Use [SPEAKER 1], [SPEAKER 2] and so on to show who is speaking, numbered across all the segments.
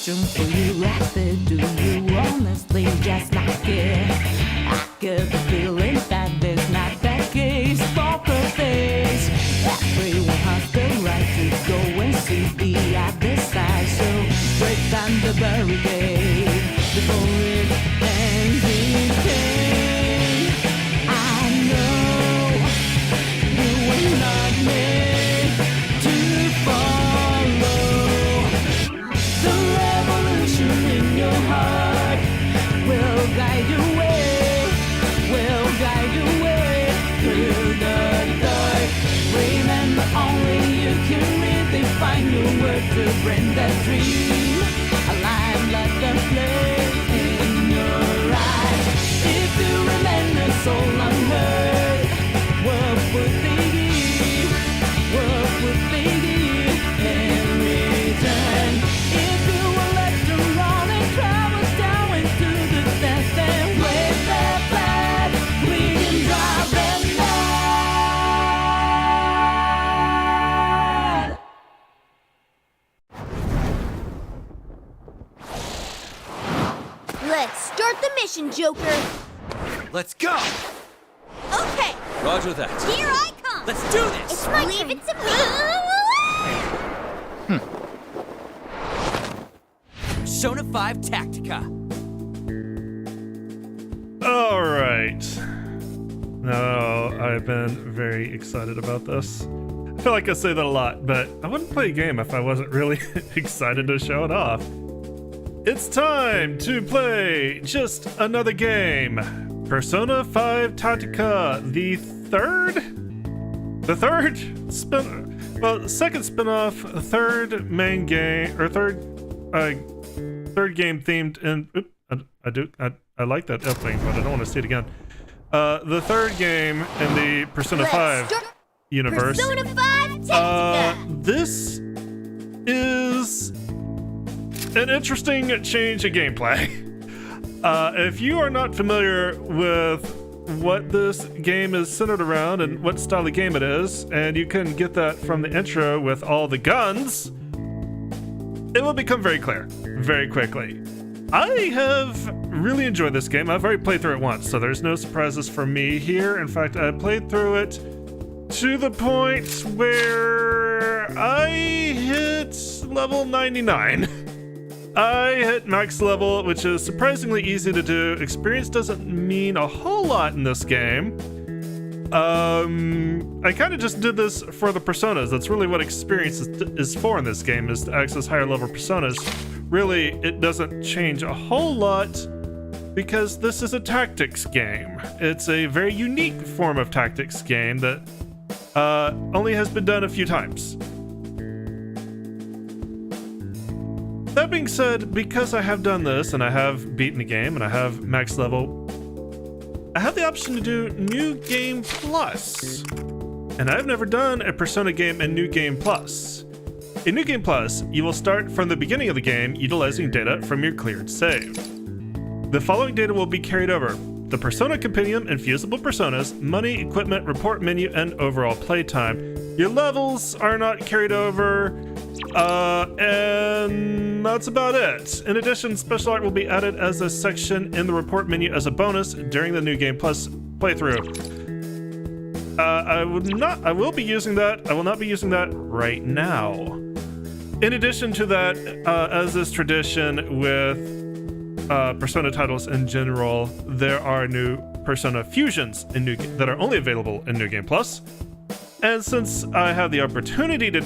[SPEAKER 1] question for you right there. Do you honestly just like it? I get the feeling that there's not that case. Poker face. Everyone has the right to go and see the other side. So break down the barricade before it ends in pain. I know you were not made to follow. The revolution in your heart will guide your way, will guide your way through the dark. Remember, only you can redefine your word to bring that dream alive like a flame in your eyes. If you remain a soul unheard, what would they give? What would they give in return? If you were left alone and travel down into the depths and wave their flag, we can drive them mad.
[SPEAKER 2] Let's start the mission, Joker.
[SPEAKER 3] Let's go!
[SPEAKER 2] Okay,
[SPEAKER 3] Roger that.
[SPEAKER 2] here I come.
[SPEAKER 3] Let's do this!
[SPEAKER 2] It's my Leave it to me.
[SPEAKER 3] Persona 5 Tactica.
[SPEAKER 4] All right. No, I've been very excited about this. I feel like I say that a lot, but I wouldn't play a game if I wasn't really excited to show it off. It's time to play just another game. Persona 5 Tactica, the second spin-off, third main game, or third game themed in. I like that opening, but I don't want to see it again. The third game in the Persona 5 universe.
[SPEAKER 2] Persona 5 Tactica.
[SPEAKER 4] This is an interesting change in gameplay. If you are not familiar with what this game is centered around and what style of game it is, and you can get that from the intro with all the guns, it will become very clear very quickly. I have really enjoyed this game. I've already played through it once, so there's no surprises for me here. In fact, I played through it to the point where I hit level 99. I hit max level, which is surprisingly easy to do. Experience doesn't mean a whole lot in this game. I kind of just did this for the personas. That's really what experience is for in this game, is to access higher level personas. Really, it doesn't change a whole lot because this is a tactics game. It's a very unique form of tactics game that only has been done a few times. That being said, because I have done this and I have beaten the game and I have max level, I have the option to do New Game Plus. And I've never done a Persona game in New Game Plus. In New Game Plus, you will start from the beginning of the game utilizing data from your cleared save. The following data will be carried over: the Persona Compendium and fusible personas, money, equipment, report menu, and overall playtime. Your levels are not carried over, and that's about it. In addition, special art will be added as a section in the report menu as a bonus during the New Game Plus playthrough. I will be using that. I will not be using that right now. In addition to that, as is tradition with Persona titles in general, there are new Persona fusions that are only available in New Game Plus. And since I have the opportunity to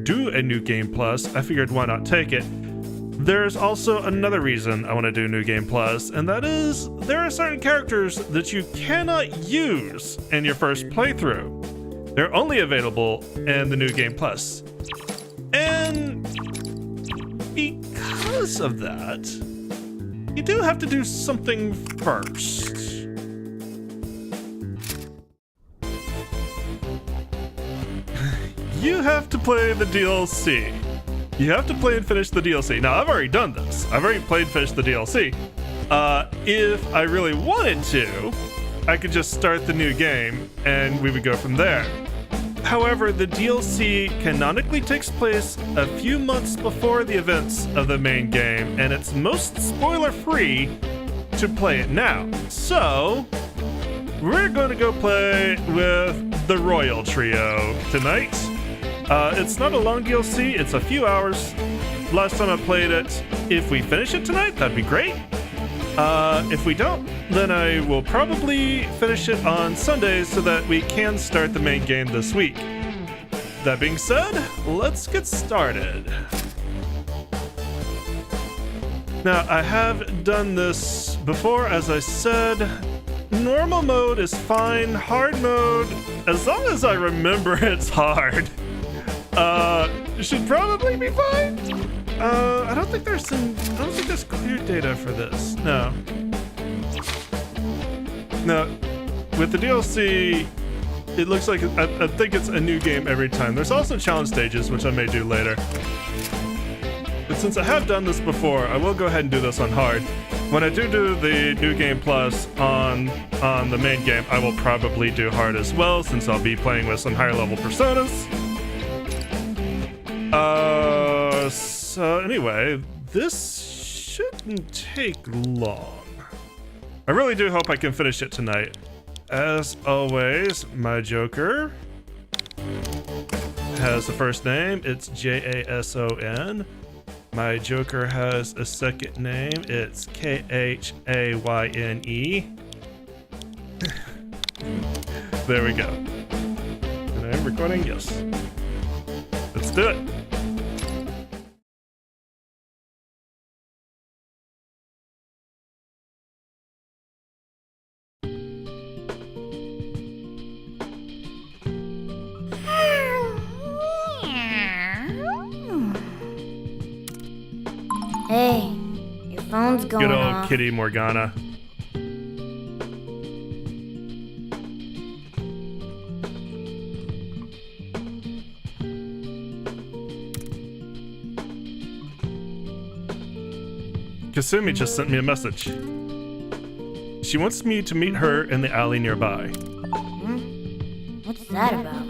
[SPEAKER 4] do a New Game Plus, I figured why not take it. There's also another reason I want to do New Game Plus, and that is there are certain characters that you cannot use in your first playthrough. They're only available in the New Game Plus. And because of that, you do have to do something first. You have to play the DLC. You have to play and finish the DLC. Now, I've already done this. I've already played and finished the DLC. If I really wanted to, I could just start the new game and we would go from there. However, the DLC canonically takes place a few months before the events of the main game, and it's most spoiler-free to play it now. So, we're going to go play with the Royal Trio tonight. It's not a long DLC, it's a few hours. Last time I played it, if we finish it tonight, that'd be great. If we don't, then I will probably finish it on Sundays so that we can start the main game this week. That being said, let's get started. Now, I have done this before, as I said. Normal mode is fine. Hard mode, as long as I remember it's hard, should probably be fine. I don't think there's clear data for this. No. With the DLC, it looks like I think it's a new game every time. There's also challenge stages, which I may do later. But since I have done this before, I will go ahead and do this on hard. When I do the New Game Plus on the main game, I will probably do hard as well, since I'll be playing with some higher level personas. So anyway, this shouldn't take long. I really do hope I can finish it tonight. As always, my Joker has a first name. It's Jason. My Joker has a second name. It's Khayne. There we go. And I'm recording, yes. Let's do it.
[SPEAKER 2] Hey, your phone's going
[SPEAKER 4] Good old
[SPEAKER 2] off.
[SPEAKER 4] Kitty Morgana. Kasumi just sent me a message. She wants me to meet her in the alley nearby.
[SPEAKER 2] What's that about?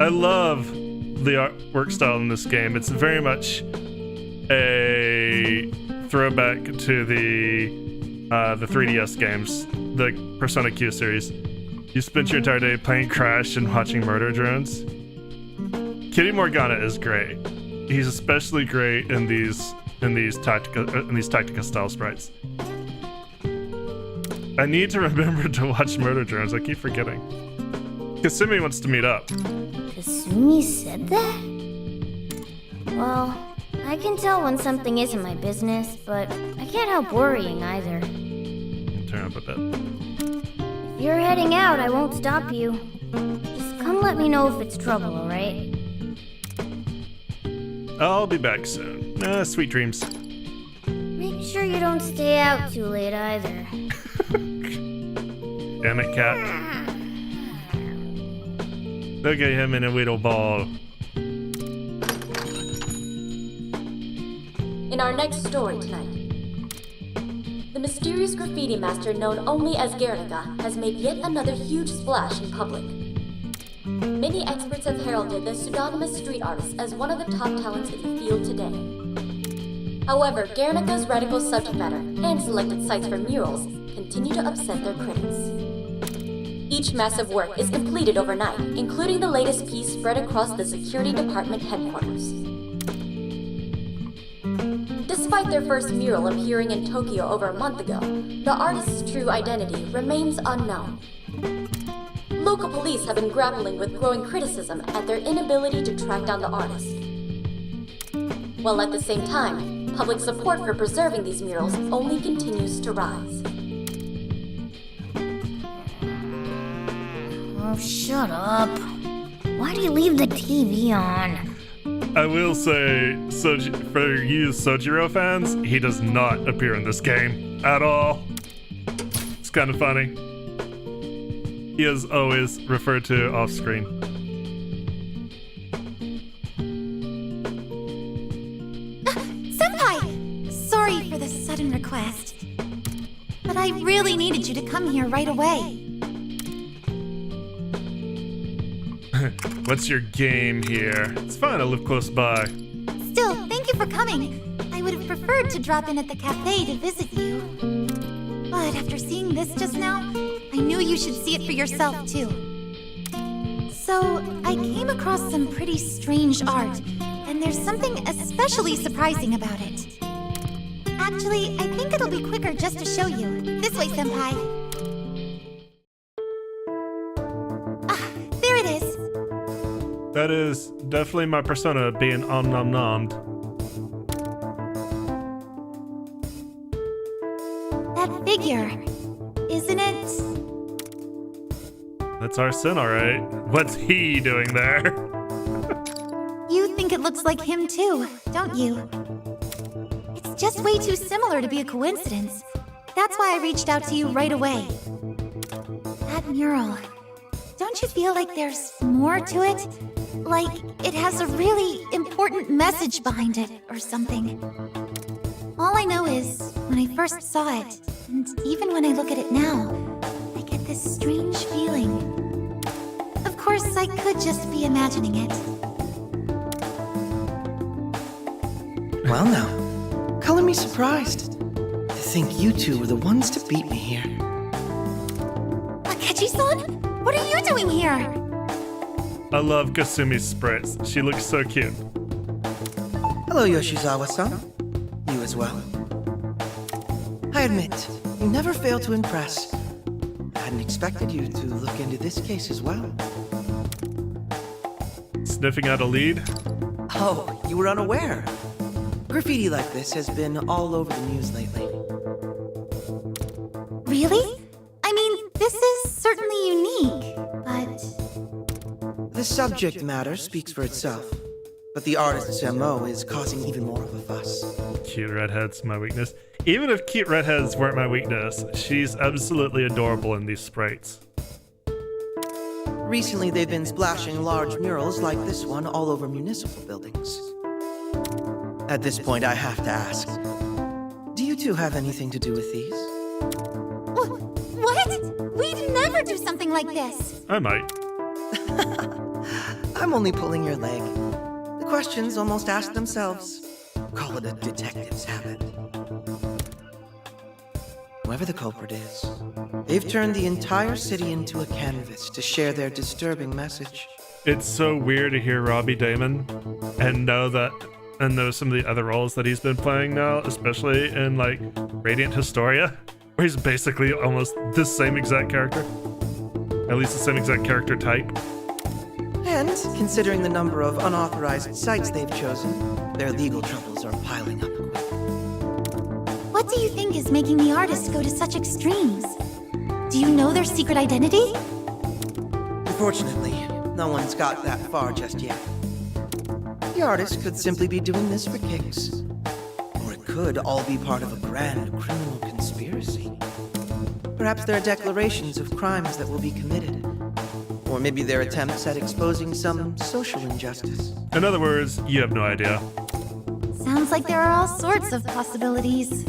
[SPEAKER 4] I love the artwork style in this game. It's very much a throwback to the 3DS games, the Persona Q series. You spent your entire day playing Crash and watching murder drones. Kitty Morgana is great. He's especially great in these Tactica style sprites. I need to remember to watch murder drones. I keep forgetting. Kasumi wants to meet up.
[SPEAKER 2] Kasumi said that? Well, I can tell when something isn't my business, but I can't help worrying either.
[SPEAKER 4] Turn up a bit.
[SPEAKER 2] If you're heading out, I won't stop you. Just come let me know if it's trouble, alright?
[SPEAKER 4] I'll be back soon. Sweet dreams.
[SPEAKER 2] Make sure you don't stay out too late either.
[SPEAKER 4] Damn it, cat. Look at him in a little ball.
[SPEAKER 5] In our next story tonight, the mysterious graffiti master known only as Guernica has made yet another huge splash in public. Many experts have heralded the pseudonymous street artist as one of the top talents in the field today. However, Guernica's radical subject matter and selected sites for murals continue to upset their critics. Each massive work is completed overnight, including the latest piece spread across the security department headquarters. Despite their first mural appearing in Tokyo over a month ago, the artist's true identity remains unknown. Local police have been grappling with growing criticism at their inability to track down the artist. While at the same time, public support for preserving these murals only continues to rise.
[SPEAKER 2] Oh, shut up. Why do you leave the TV on?
[SPEAKER 4] I will say, for you Sojiro fans, he does not appear in this game at all. It's kind of funny. He is always referred to off screen.
[SPEAKER 6] Senpai! Sorry for the sudden request, but I really needed you to come here right away.
[SPEAKER 4] What's your game here? It's fine, I live close by.
[SPEAKER 6] Still, thank you for coming. I would have preferred to drop in at the cafe to visit you. But after seeing this just now, I knew you should see it for yourself, too. So, I came across some pretty strange art, and there's something especially surprising about it. Actually, I think it'll be quicker just to show you. This way, Senpai. Ah, there it is.
[SPEAKER 4] That is definitely my persona being om-nom-nommed.
[SPEAKER 6] That figure, isn't it?
[SPEAKER 4] That's Arsene, alright. What's he doing there?
[SPEAKER 6] You think it looks like him too, don't you? It's just way too similar to be a coincidence. That's why I reached out to you right away. That mural. Don't you feel like there's more to it? Like it has a really important message behind it or something. All I know is, when I first saw it, and even when I look at it now, I get this strange feeling. Of course, I could just be imagining it.
[SPEAKER 7] Well now, color me surprised. To think you two were the ones to beat me here.
[SPEAKER 6] Akechi-san? What are you doing here?
[SPEAKER 4] I love Kasumi's sprites. She looks so cute.
[SPEAKER 7] Hello, Yoshizawa-san. You as well. I admit, you never fail to impress. I hadn't expected you to look into this case as well.
[SPEAKER 4] Sniffing out a lead?
[SPEAKER 7] Oh, you were unaware. Graffiti like this has been all over the news lately.
[SPEAKER 6] Really? I mean, this is certainly unique, but...
[SPEAKER 7] The subject matter speaks for itself, but the artist's MO is causing even more of a fuss.
[SPEAKER 4] Cute redhead's my weakness. Even if cute redheads weren't my weakness, she's absolutely adorable in these sprites.
[SPEAKER 7] Recently, they've been splashing large murals like this one all over municipal buildings. At this point, I have to ask, do you two have anything to do with these?
[SPEAKER 6] What? We'd never do something like this!
[SPEAKER 4] I might.
[SPEAKER 7] I'm only pulling your leg. The questions almost ask themselves. Call it a detective's habit. Whoever the culprit is, they've turned the entire city into a canvas to share their disturbing message.
[SPEAKER 4] It's so weird to hear Robbie Damon and know some of the other roles that he's been playing now, especially in like Radiant Historia, where he's basically almost the same exact character. At least the same exact character type.
[SPEAKER 7] And considering the number of unauthorized sites they've chosen, their legal troubles are piling up quick.
[SPEAKER 6] What do you think is making the artists go to such extremes? Do you know their secret identity?
[SPEAKER 7] Unfortunately, no one's got that far just yet. The artist could simply be doing this for kicks. Or it could all be part of a grand criminal conspiracy. Perhaps there are declarations of crimes that will be committed. Or maybe their attempts at exposing some social injustice.
[SPEAKER 4] In other words, you have no idea.
[SPEAKER 6] Sounds like there are all sorts of possibilities.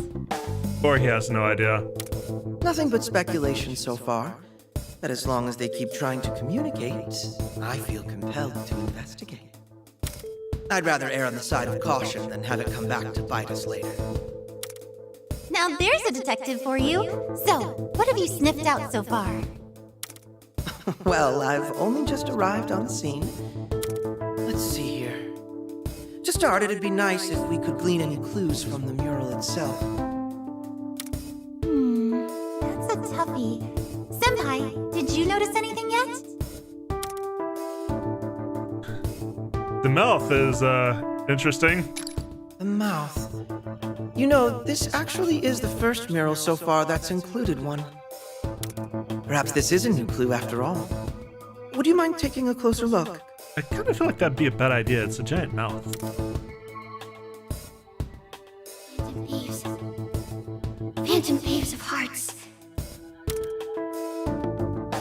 [SPEAKER 4] Or he has no idea.
[SPEAKER 7] Nothing but speculation so far. But as long as they keep trying to communicate, I feel compelled to investigate. I'd rather err on the side of caution than have it come back to bite us later.
[SPEAKER 6] Now there's a detective for you. So, what have you sniffed out so far?
[SPEAKER 7] Well, I've only just arrived on the scene. Let's see here. To start, it'd be nice if we could glean any clues from the mural itself.
[SPEAKER 6] That's a toughie. Senpai, did you notice anything yet?
[SPEAKER 4] The mouth is, interesting.
[SPEAKER 7] The mouth. You know, this actually is the first mural so far that's included one. Perhaps this is a new clue after all. Would you mind taking a closer look?
[SPEAKER 4] I kind of feel like that'd be a bad idea. It's a giant mouth.
[SPEAKER 2] Phantom waves of hearts.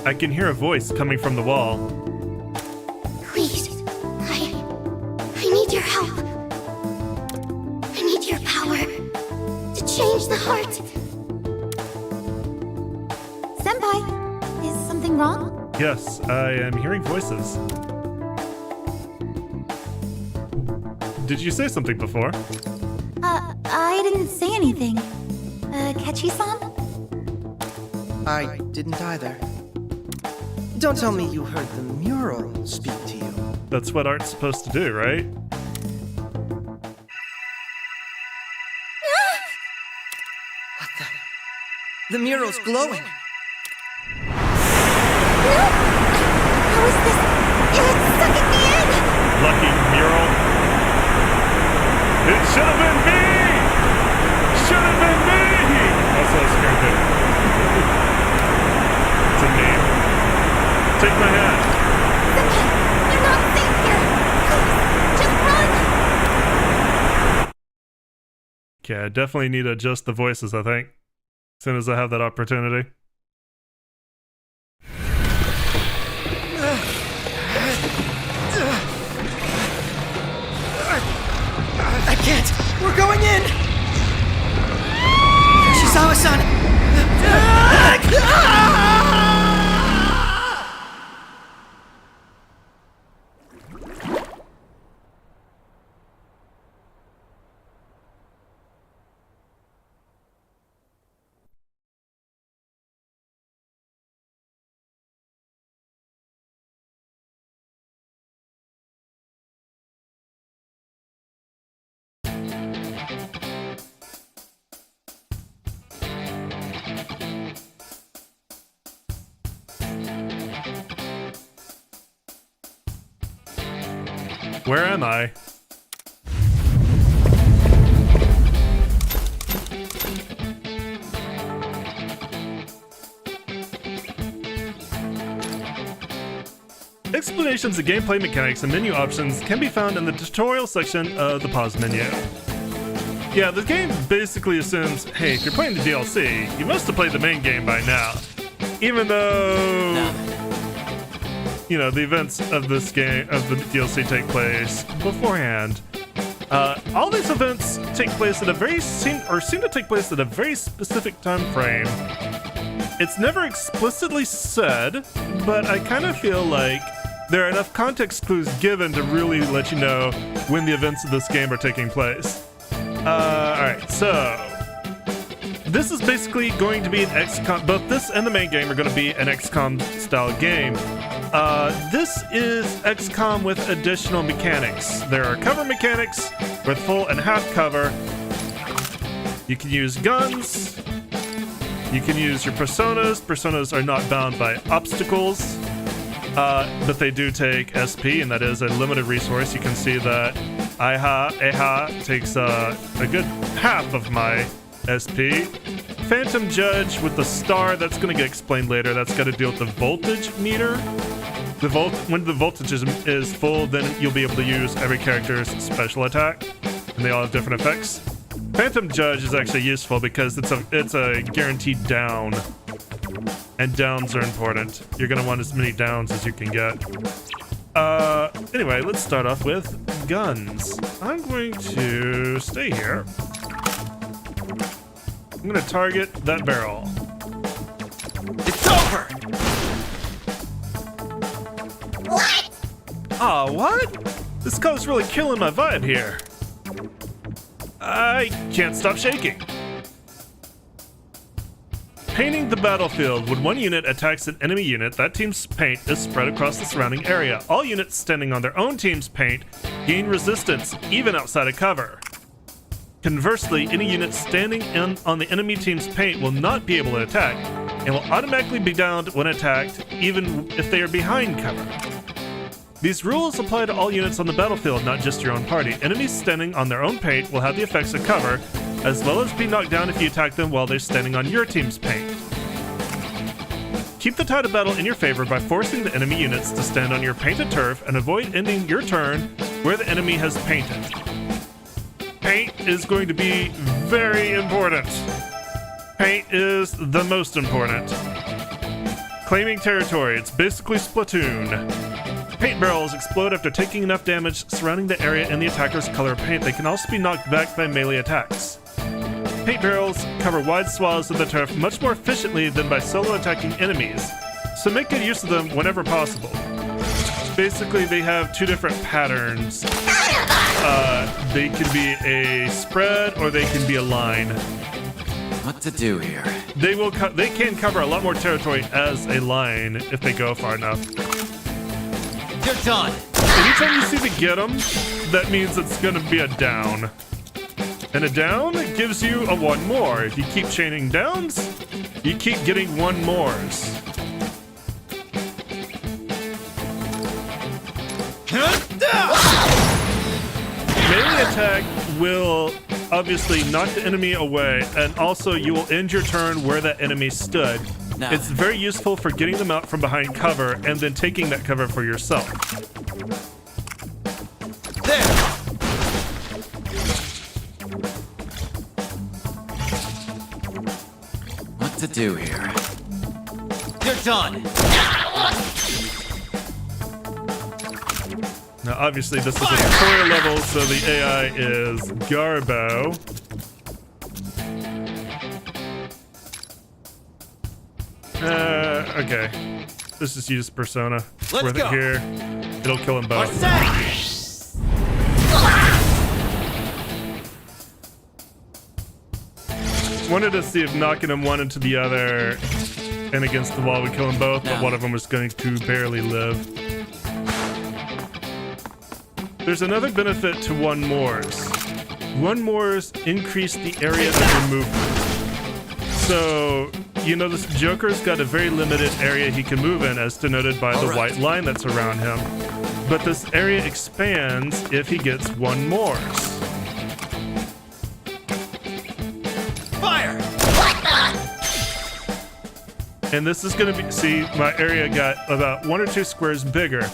[SPEAKER 4] I can hear a voice coming from the wall.
[SPEAKER 2] Please, I need your help. I need your power to change the heart.
[SPEAKER 6] Senpai, is something wrong?
[SPEAKER 4] Yes, I am hearing voices. Did you say something before?
[SPEAKER 6] I didn't say anything. Catchy-san?
[SPEAKER 7] I didn't either. Don't tell me you heard the mural speak to you.
[SPEAKER 4] That's what art's supposed to do, right?
[SPEAKER 7] What the? The mural's glowing.
[SPEAKER 6] How is this? It's sucking me in!
[SPEAKER 4] Lucky mural. It should have been me! Should have been me! Also a scared dude. It's a meme. Take my hand.
[SPEAKER 6] Senpai, you're not safe here! Please, just run!
[SPEAKER 4] Okay, I definitely need to adjust the voices, I think. As soon as I have that opportunity.
[SPEAKER 7] I can't. We're going in. Yoshizawa-san.
[SPEAKER 4] Where am I? Explanations of gameplay mechanics and menu options can be found in the tutorial section of the pause menu. Yeah, the game basically assumes, hey, if you're playing the DLC, you must have played the main game by now. Even though, you know, the events of this game, of the DLC take place beforehand. All these events take place at a seem to take place at a very specific time frame. It's never explicitly said, but I kind of feel like there are enough context clues given to really let you know when the events of this game are taking place. Alright, so this is basically going to be an XCOM, both this and the main game are going to be an XCOM style game. This is XCOM with additional mechanics. There are cover mechanics with full and half cover. You can use guns. You can use your personas. Personas are not bound by obstacles, but they do take SP, and that is a limited resource. You can see that Eha takes a good half of my SP. Phantom Judge with the star, that's going to get explained later. That's got to deal with the voltage meter. When the voltage is full, then you'll be able to use every character's special attack, and they all have different effects. Phantom Judge is actually useful because it's a guaranteed down, and downs are important. You're going to want as many downs as you can get. Anyway, let's start off with guns. I'm going to stay here. I'm going to target that barrel.
[SPEAKER 3] It's over!
[SPEAKER 4] Aw, what? This color's really killing my vibe here. I can't stop shaking. Painting the battlefield. When one unit attacks an enemy unit, that team's paint is spread across the surrounding area. All units standing on their own team's paint gain resistance, even outside of cover. Conversely, any unit standing on the enemy team's paint will not be able to attack, and will automatically be downed when attacked, even if they are behind cover. These rules apply to all units on the battlefield, not just your own party. Enemies standing on their own paint will have the effects of cover, as well as be knocked down if you attack them while they're standing on your team's paint. Keep the tide of battle in your favor by forcing the enemy units to stand on your painted turf and avoid ending your turn where the enemy has painted. Paint is going to be very important. Paint is the most important. Claiming territory, it's basically Splatoon. Paint barrels explode after taking enough damage surrounding the area in the attacker's color paint. They can also be knocked back by melee attacks. Paint barrels cover wide swaths of the turf much more efficiently than by solo attacking enemies, so make good use of them whenever possible. basically they have two different patterns. They can be a spread or they can be a line.
[SPEAKER 3] What to do here?
[SPEAKER 4] They can cover a lot more territory as a line if they go far enough.
[SPEAKER 3] You're done.
[SPEAKER 4] Anytime you see the get 'em, that means it's going to be a down. And a down gives you a one more. If you keep chaining downs, you keep getting one mores. Melee attack will obviously knock the enemy away, and also you will end your turn where that enemy stood.
[SPEAKER 3] Now.
[SPEAKER 4] It's very useful for getting them out from behind cover and then taking that cover for yourself.
[SPEAKER 3] There. What to do here? You're done.
[SPEAKER 4] Now, obviously, this is a tutorial level, so the AI is Garbo. Okay. Let's just use Persona. It's
[SPEAKER 3] Let's
[SPEAKER 4] worth
[SPEAKER 3] go.
[SPEAKER 4] it here. It'll kill them both. Wanted to see if knocking them one into the other and against the wall would kill them both, but
[SPEAKER 3] No.
[SPEAKER 4] one of them was going to barely live. There's another benefit to one mores. One mores increase the area of your movement. So, you know, this Joker's got a very limited area he can move in, as denoted by the white line that's around him. But this area expands if he gets one mores.
[SPEAKER 3] Fire!
[SPEAKER 4] And this is going to be, see, my area got about 1 or 2 squares bigger.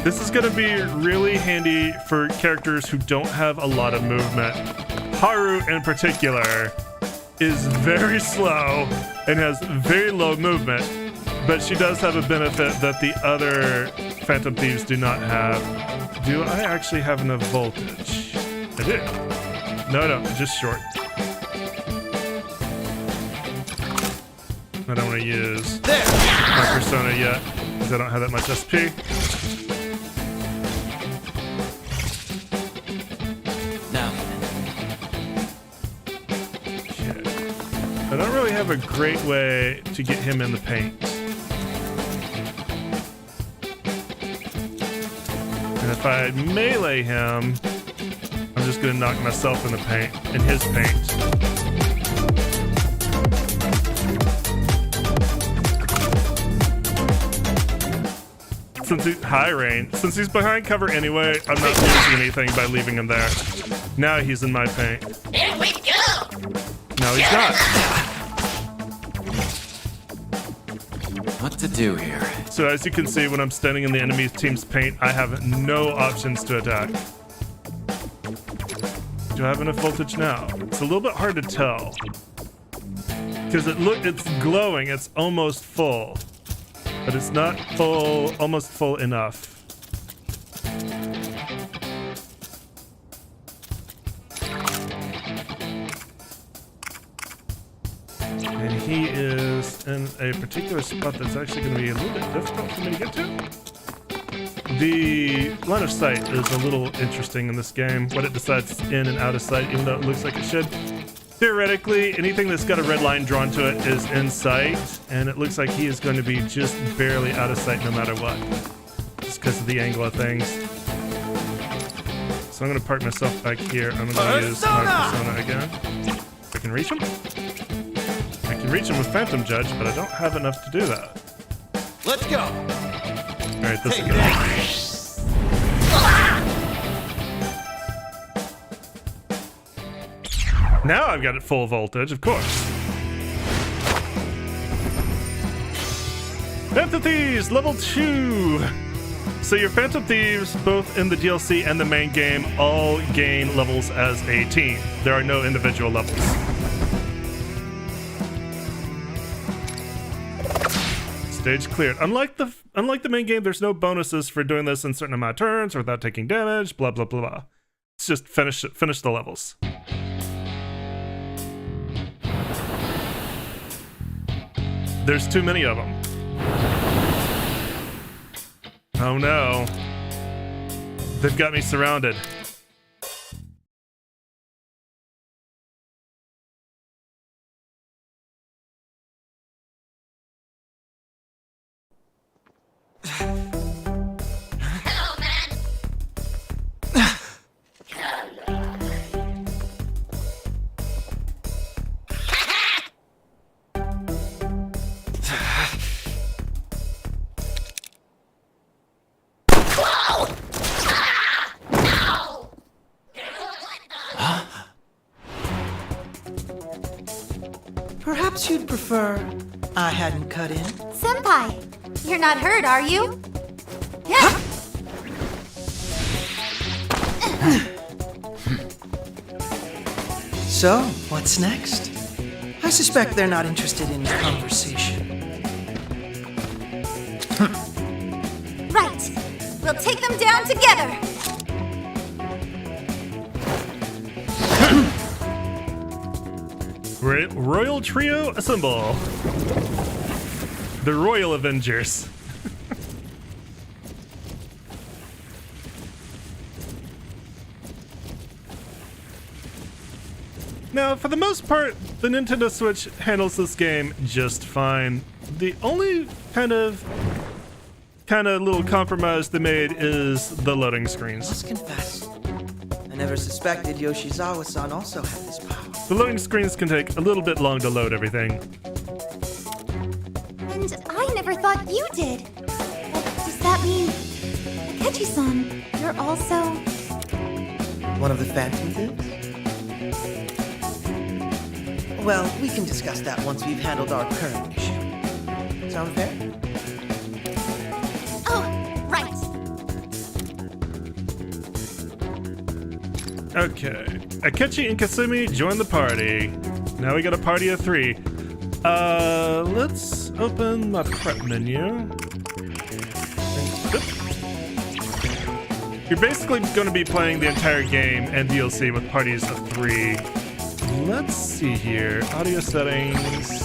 [SPEAKER 4] This is going to be really handy for characters who don't have a lot of movement. Haru, in particular, is very slow and has very low movement, but she does have a benefit that the other Phantom Thieves do not have. Do I actually have enough voltage? I do. No, I don't. Just short. I don't want to use my Persona yet because I don't have that much SP.
[SPEAKER 3] Now.
[SPEAKER 4] I don't really have a great way to get him in the paint. And if I melee him, I'm just gonna knock myself in the paint, in his paint. Since he's high range, since he's behind cover anyway, I'm not losing anything by leaving him there. Now he's in my paint.
[SPEAKER 8] Here we go!
[SPEAKER 4] No, he's not.
[SPEAKER 3] What to do here?
[SPEAKER 4] So as you can see, when I'm standing in the enemy team's paint, I have no options to attack. Do I have enough voltage now? It's a little bit hard to tell. Because it's glowing, it's almost full. But it's not full, almost full enough. And he is in a particular spot that's actually going to be a little bit difficult for me to get to. The line of sight is a little interesting in this game, what it decides in and out of sight, even though it looks like it should. Theoretically, anything that's got a red line drawn to it is in sight, and it looks like he is going to be just barely out of sight no matter what. Just because of the angle of things. So I'm going to park myself back here. I'm going to use my Persona again. I can reach him? I can reach him with Phantom Judge, but I don't have enough to do that.
[SPEAKER 3] Let's go.
[SPEAKER 4] Alright, this is good. Now I've got it full voltage, of course. Phantom Thieves, level 2! So your Phantom Thieves, both in the DLC and the main game, all gain levels as a team. There are no individual levels. Stage cleared. Unlike the main game, there's no bonuses for doing this in a certain amount of turns or without taking damage, blah, blah, blah, blah. It's just finish the levels. There's too many of them. Oh no. They've got me surrounded.
[SPEAKER 8] Hello, man. Whoa! Ah! No!
[SPEAKER 7] Perhaps you'd prefer I hadn't cut in?
[SPEAKER 6] Senpai, you're not hurt, are you? Yeah.
[SPEAKER 7] So, what's next? I suspect they're not interested in conversation.
[SPEAKER 6] Right. We'll take them down together.
[SPEAKER 4] Royal Trio assemble. The Royal Avengers. Now, for the most part, the Nintendo Switch handles this game just fine. The only kind of little compromise they made is the loading screens.
[SPEAKER 7] Must confess, I never suspected Yoshizawa-san also had this power.
[SPEAKER 4] The loading screens can take a little bit long to load everything.
[SPEAKER 6] And I never thought you did. But does that mean... Akechi-san, you're also...
[SPEAKER 7] One of the Phantom Thieves? Well, we can discuss that once we've handled our current issue. Sound fair?
[SPEAKER 6] Oh, right.
[SPEAKER 4] Okay. Akechi and Kasumi join the party. Now we got a party of 3. Let's open my prep menu. You're basically going to be playing the entire game and DLC with parties of 3. Let's see here. Audio settings.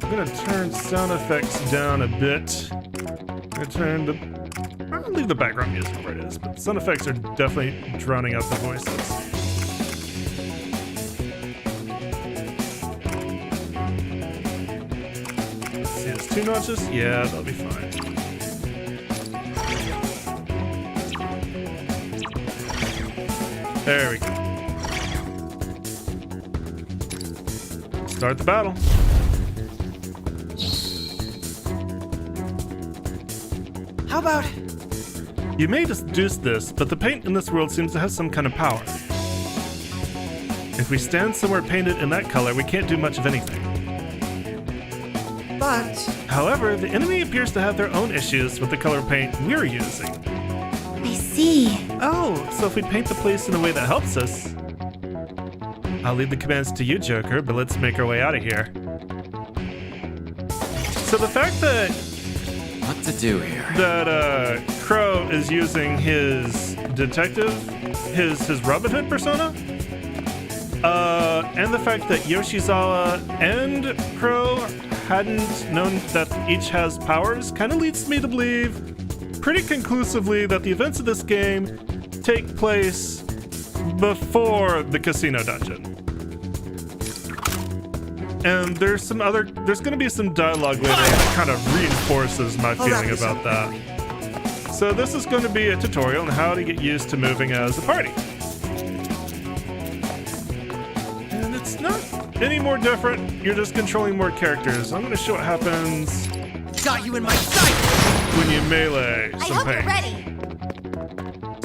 [SPEAKER 4] I'm going to turn sound effects down a bit. I'm going to leave the background music where it is, but sound effects are definitely drowning out the voices. Let's see, it's 2 notches? Yeah, that'll be fine. There we go. Start the battle.
[SPEAKER 7] How about...
[SPEAKER 4] You may deduce this, but the paint in this world seems to have some kind of power. If we stand somewhere painted in that color, we can't do much of anything.
[SPEAKER 7] But...
[SPEAKER 4] However, the enemy appears to have their own issues with the color paint we're using.
[SPEAKER 6] I see.
[SPEAKER 4] Oh, so if we paint the place in a way that helps us... I'll leave the commands to you, Joker, but let's make our way out of here. So the fact that...
[SPEAKER 3] What to do here?
[SPEAKER 4] That, Crow is using his detective, his Robin Hood persona, and the fact that Yoshizawa and Crow hadn't known that each has powers kind of leads me to believe pretty conclusively that the events of this game take place before the casino dungeon. And there's going to be some dialogue later that kind of reinforces my feeling about that. So this is going to be a tutorial on how to get used to moving as a party. And it's not any more different, you're just controlling more characters. I'm going to show what happens
[SPEAKER 7] Got you in my sight!
[SPEAKER 4] when you melee
[SPEAKER 6] I
[SPEAKER 4] some
[SPEAKER 6] hope you're
[SPEAKER 4] paint.
[SPEAKER 6] ready.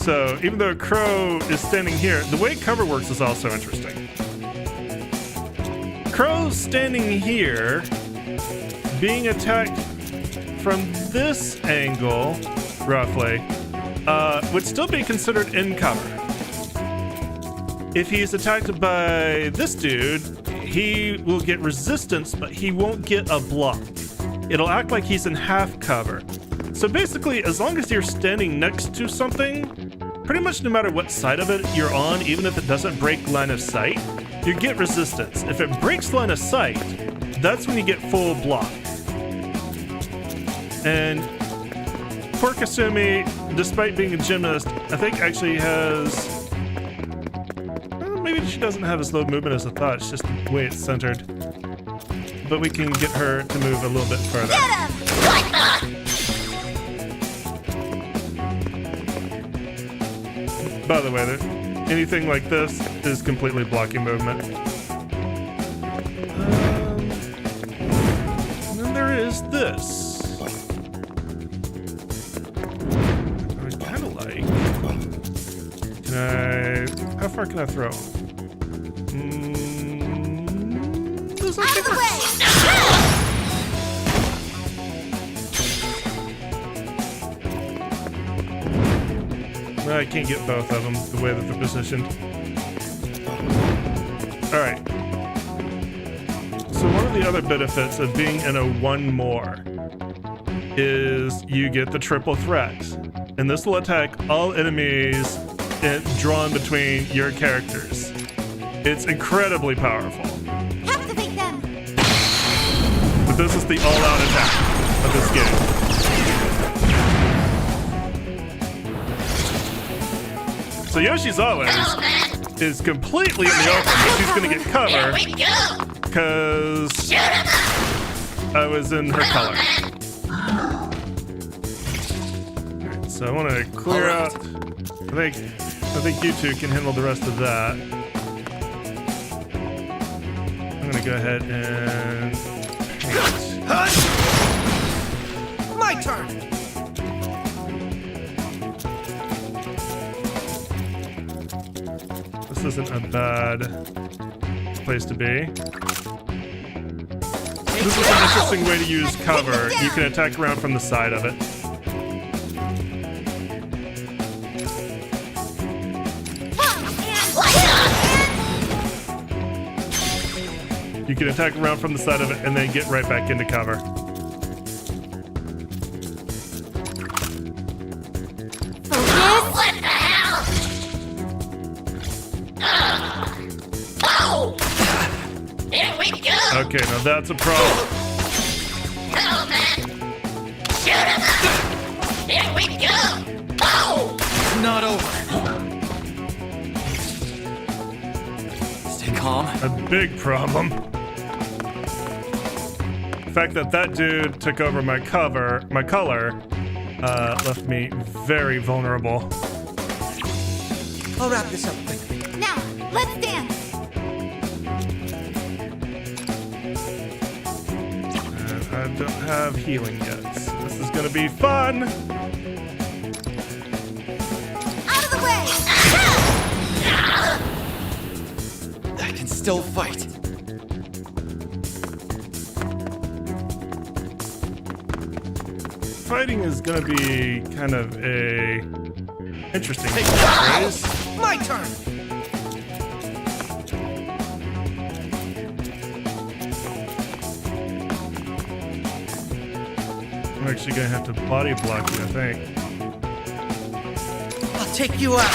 [SPEAKER 4] So even though Crow is standing here, the way cover works is also interesting. Crow's standing here, being attacked from this angle, roughly, would still be considered in cover. If he's attacked by this dude, he will get resistance, but he won't get a block. It'll act like he's in half cover. So basically, as long as you're standing next to something, pretty much no matter what side of it you're on, even if it doesn't break line of sight, you get resistance. If it breaks line of sight, that's when you get full block. And poor Kasumi, despite being a gymnast, I think actually has... well, maybe she doesn't have as low movement as I thought. It's just the way it's centered. But we can get her to move a little bit further.
[SPEAKER 6] Get him!
[SPEAKER 4] By the way, anything like this is completely blocking movement. And then there is this. I would kind of like... Can I... How far can I throw? This
[SPEAKER 6] Out of the way!
[SPEAKER 4] I can't get both of them the way that they're positioned. Alright. So one of the other benefits of being in a one more is you get the triple threat. And this will attack all enemies drawn between your characters. It's incredibly powerful.
[SPEAKER 6] Activate them!
[SPEAKER 4] But this is the all-out attack of this game. So Yoshizawa is completely in the open, but she's gonna get cover because I was in her color. Alright, so I want to clear out. I think you two can handle the rest of that. I'm gonna go ahead and paint.
[SPEAKER 7] My turn!
[SPEAKER 4] This isn't a bad place to be. This is an interesting way to use cover. You can attack around from the side of it. You can attack around from the side of it and then get right back into cover.
[SPEAKER 8] What the hell? Oh! Here we go!
[SPEAKER 4] Okay, now that's a problem.
[SPEAKER 8] Hello, man! Shoot him up! Here we go! Oh!
[SPEAKER 3] It's not over. Stay calm.
[SPEAKER 4] A big problem. The fact that that dude took over my color, left me very vulnerable.
[SPEAKER 7] I'll wrap this up quickly.
[SPEAKER 6] Now, let's dance!
[SPEAKER 4] And I don't have healing yet, so this is gonna be fun!
[SPEAKER 6] Out of the way!
[SPEAKER 3] I can still fight.
[SPEAKER 4] Fighting is gonna be kind of a interesting phrase.
[SPEAKER 7] My turn!
[SPEAKER 4] I'm actually gonna have to body block you, I think.
[SPEAKER 7] I'll take you out!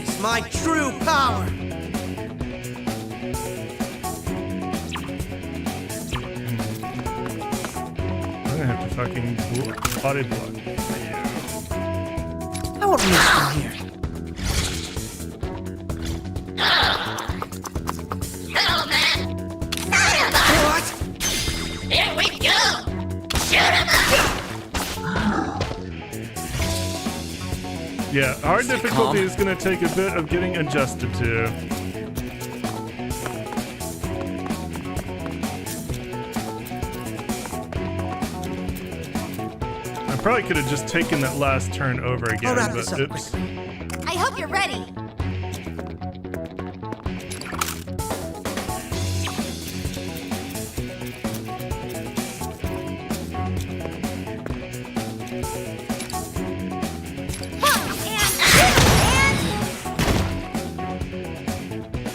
[SPEAKER 7] It's my true power!
[SPEAKER 4] I'm gonna have to fucking body block.
[SPEAKER 7] I won't miss from here.
[SPEAKER 8] Hello, man!
[SPEAKER 7] What?
[SPEAKER 8] Here we go! Shoot him up!
[SPEAKER 4] Yeah, hard
[SPEAKER 3] Stay
[SPEAKER 4] difficulty
[SPEAKER 3] calm.
[SPEAKER 4] is gonna take a bit of getting adjusted to. I probably could have just taken that last turn over again,
[SPEAKER 7] I'll wrap
[SPEAKER 4] but
[SPEAKER 7] this up
[SPEAKER 4] oops.
[SPEAKER 7] quickly.
[SPEAKER 6] I hope you're ready!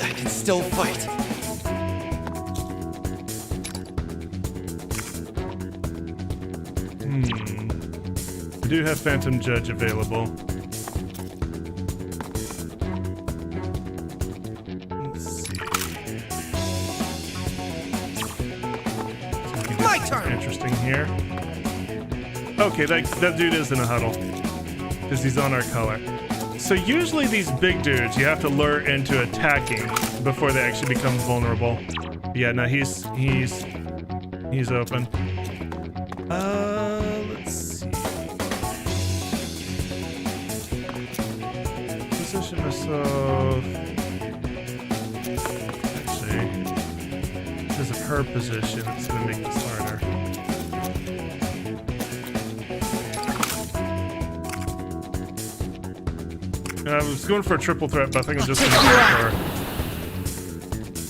[SPEAKER 3] I can still fight.
[SPEAKER 4] I do have Phantom Judge available.
[SPEAKER 7] turn.
[SPEAKER 4] interesting here. Okay, that dude is in a huddle because he's on our color. So usually these big dudes you have to lure into attacking before they actually become vulnerable. Yeah, no, he's open. Let's see. Position myself. Actually, because of her position, it's gonna make this harder. I was going for a triple threat, but I think I'm just gonna go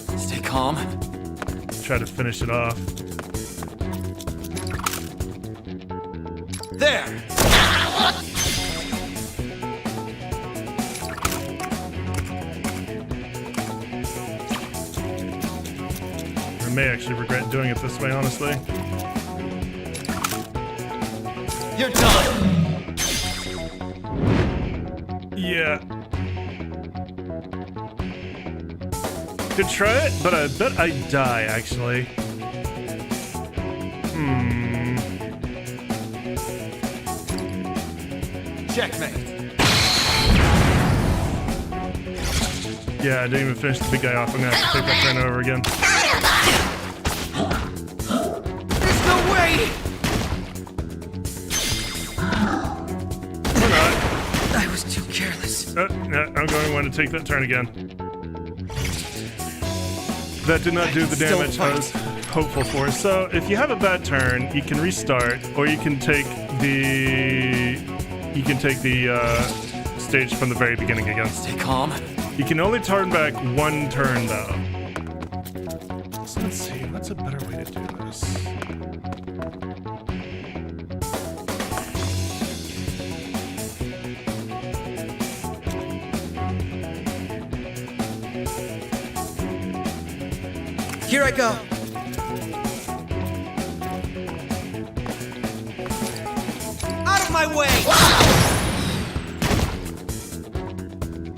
[SPEAKER 4] for
[SPEAKER 3] Stay calm.
[SPEAKER 4] try to finish it off.
[SPEAKER 3] There!
[SPEAKER 4] I may actually regret doing it this way, honestly.
[SPEAKER 3] You're done!
[SPEAKER 4] Yeah. Could try it, but I bet I die, actually.
[SPEAKER 3] Checkmate.
[SPEAKER 4] Yeah, I didn't even finish the big guy off. I'm gonna have to take that turn over again.
[SPEAKER 7] There's no way!
[SPEAKER 4] Or not.
[SPEAKER 7] I was too careless.
[SPEAKER 4] No, I'm going to want to take that turn again. That did not do the
[SPEAKER 7] Still
[SPEAKER 4] damage I was hopeful for. So if you have a bad turn, you can restart, or you can take the stage from the very beginning again.
[SPEAKER 3] Stay calm.
[SPEAKER 4] You can only turn back one turn though. So let's see, what's a better way to do this?
[SPEAKER 7] Here I go. Out of my way!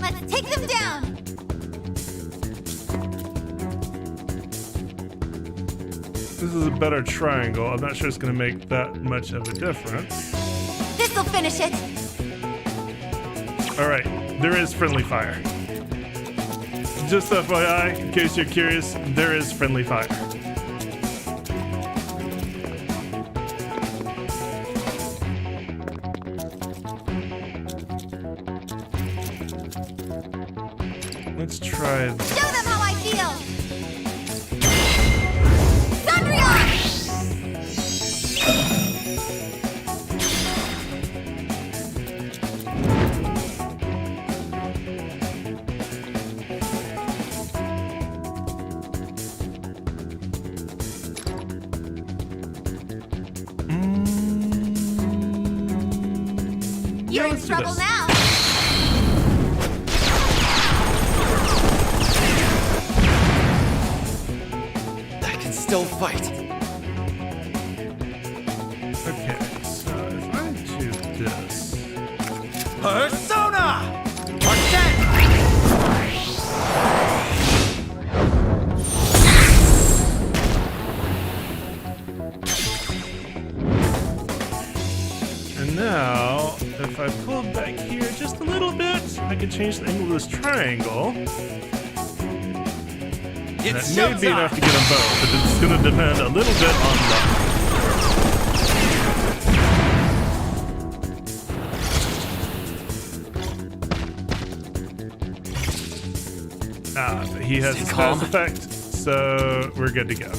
[SPEAKER 6] Let's take them down!
[SPEAKER 4] This is a better triangle. I'm not sure it's going to make that much of a difference.
[SPEAKER 6] This'll finish it!
[SPEAKER 4] Alright, there is friendly fire. Just FYI, in case you're curious, there is friendly fire. Let's try this.
[SPEAKER 6] Show them how I feel! Thundrion! You're in
[SPEAKER 4] let's do
[SPEAKER 6] trouble
[SPEAKER 4] this.
[SPEAKER 6] now!
[SPEAKER 3] I can still fight.
[SPEAKER 4] Okay, so if I do this.
[SPEAKER 3] Persona! Ascend!
[SPEAKER 4] And now, if I pull back here just a little bit, I can change the angle of this triangle.
[SPEAKER 3] It's
[SPEAKER 4] That may be enough to get them both, but it's going to depend a little bit on luck. But he has
[SPEAKER 3] Stay
[SPEAKER 4] a
[SPEAKER 3] calm.
[SPEAKER 4] status effect, so we're good to go.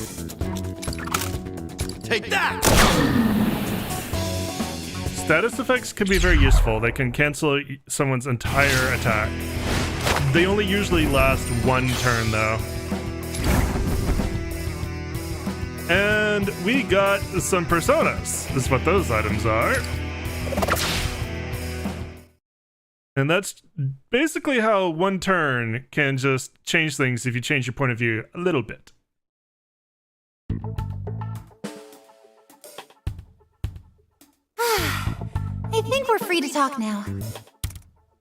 [SPEAKER 3] Take that!
[SPEAKER 4] Status effects can be very useful. They can cancel someone's entire attack. They only usually last one turn, though. And we got some personas, is what those items are. And that's basically how one turn can just change things if you change your point of view a little bit.
[SPEAKER 6] I think we're free to talk now.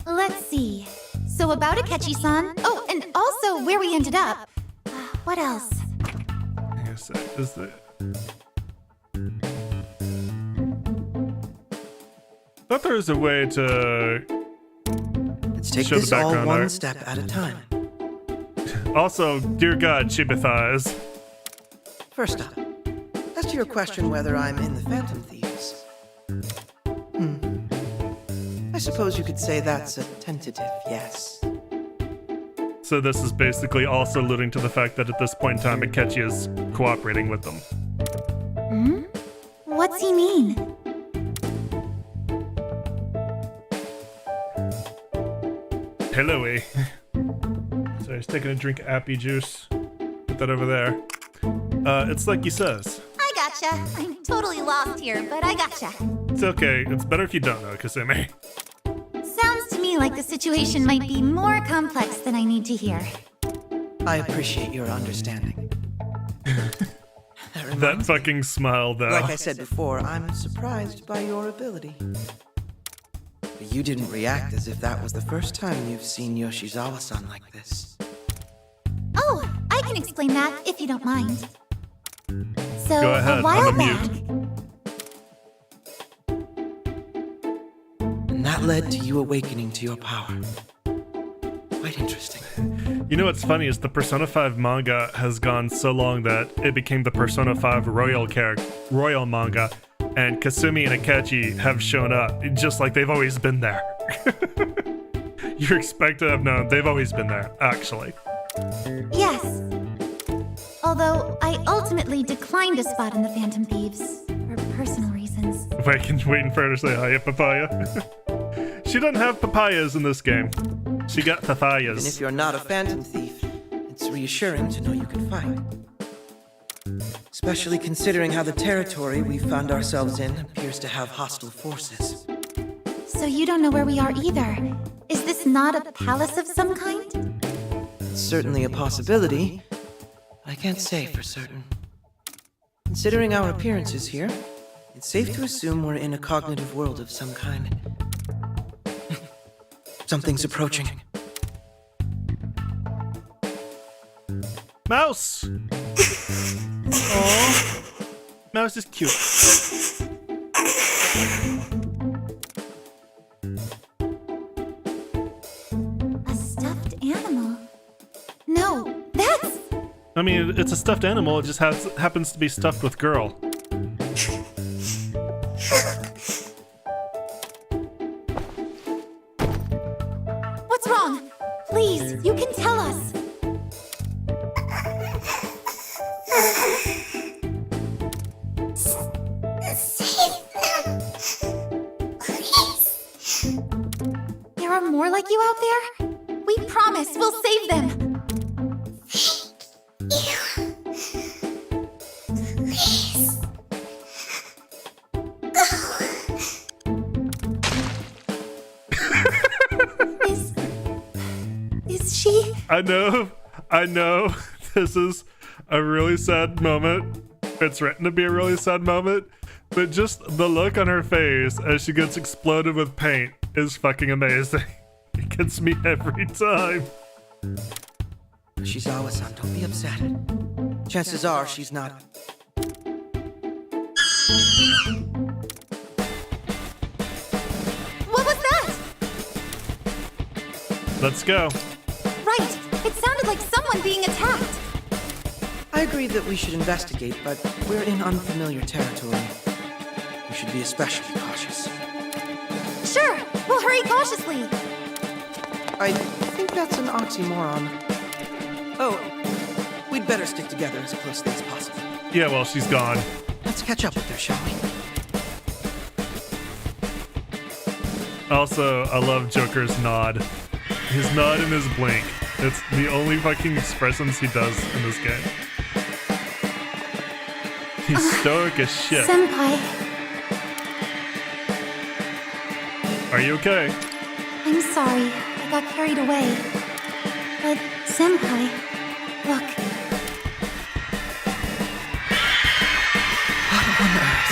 [SPEAKER 6] Let's see. So about Akechi-san. Oh, and also where we ended up. What else?
[SPEAKER 4] I guess that is the... thought there was a way to
[SPEAKER 7] Let's take
[SPEAKER 4] show the
[SPEAKER 7] this all
[SPEAKER 4] background
[SPEAKER 7] one
[SPEAKER 4] art.
[SPEAKER 7] step at a time.
[SPEAKER 4] Also, dear God, chibi thighs.
[SPEAKER 7] First up, as to your question whether I'm in the Phantom Thieves. I suppose you could say that's a tentative yes.
[SPEAKER 4] So this is basically also alluding to the fact that at this point in time, Akechi is cooperating with them.
[SPEAKER 6] What's he mean?
[SPEAKER 4] Hello, eh? So he's taking a drink of appy juice. Put that over there. It's like he says.
[SPEAKER 6] I gotcha. I'm totally lost here, but I gotcha.
[SPEAKER 4] It's okay. It's better if you don't know, Kasumi.
[SPEAKER 6] Sounds to me like the situation might be more complex than I need to hear.
[SPEAKER 7] I appreciate your understanding.
[SPEAKER 4] That fucking smile, though.
[SPEAKER 7] Like I said before, I'm surprised by your ability. But you didn't react as if that was the first time you've seen Yoshizawa-san like this.
[SPEAKER 6] Oh, I can explain that if you don't mind. So,
[SPEAKER 4] Go ahead,
[SPEAKER 6] a while
[SPEAKER 4] I'm a
[SPEAKER 6] back,
[SPEAKER 7] And that led to you awakening to your power. Quite interesting.
[SPEAKER 4] You know what's funny is the Persona 5 manga has gone so long that it became the Persona 5 royal manga, and Kasumi and Akechi have shown up just like they've always been there. You're expected to have known they've always been there, actually.
[SPEAKER 6] yes. Although I ultimately declined a spot in the Phantom Thieves for personal reasons.
[SPEAKER 4] Waiting for her to say hi, Papaya. She doesn't have papayas in this game. She got
[SPEAKER 7] And if
[SPEAKER 4] papayas.
[SPEAKER 7] you're not a Phantom Thief, it's reassuring to know you can fight. Especially considering how the territory we found ourselves in appears to have hostile forces.
[SPEAKER 6] So you don't know where we are either. Is this not a palace of some kind?
[SPEAKER 7] It's certainly a possibility, but I can't say for certain. Considering our appearances here, it's safe to assume we're in a cognitive world of some kind. Something's approaching.
[SPEAKER 4] Mouse! Aww. Mouse is cute.
[SPEAKER 6] A stuffed animal? No, that's...
[SPEAKER 4] I mean, it's a stuffed animal, it just happens to be stuffed with girl.
[SPEAKER 6] What's wrong? Please, you can tell us. There are more like you out there? We promise we'll save them. Is she?
[SPEAKER 4] I know, this is a really sad moment. It's written to be a really sad moment, but just the look on her face as she gets exploded with paint is fucking amazing. It gets me every time.
[SPEAKER 7] Shizawa-san, don't be upset. Chances are she's not.
[SPEAKER 6] What was that?
[SPEAKER 4] Let's go.
[SPEAKER 6] Right. It sounded like someone being attacked.
[SPEAKER 7] I agree that we should investigate, but we're in unfamiliar territory. We should be especially cautious.
[SPEAKER 6] Sure. We'll hurry cautiously.
[SPEAKER 7] I think that's an oxymoron. Oh, we'd better stick together as closely as possible.
[SPEAKER 4] Yeah, well, she's gone.
[SPEAKER 7] Let's catch up with her, shall we?
[SPEAKER 4] Also, I love Joker's nod. His nod and his blink. It's the only fucking expressions he does in this game. He's stoic as shit.
[SPEAKER 6] Senpai,
[SPEAKER 4] Are you okay?
[SPEAKER 6] I'm sorry. I got carried away. But, Senpai, look.
[SPEAKER 7] What on earth?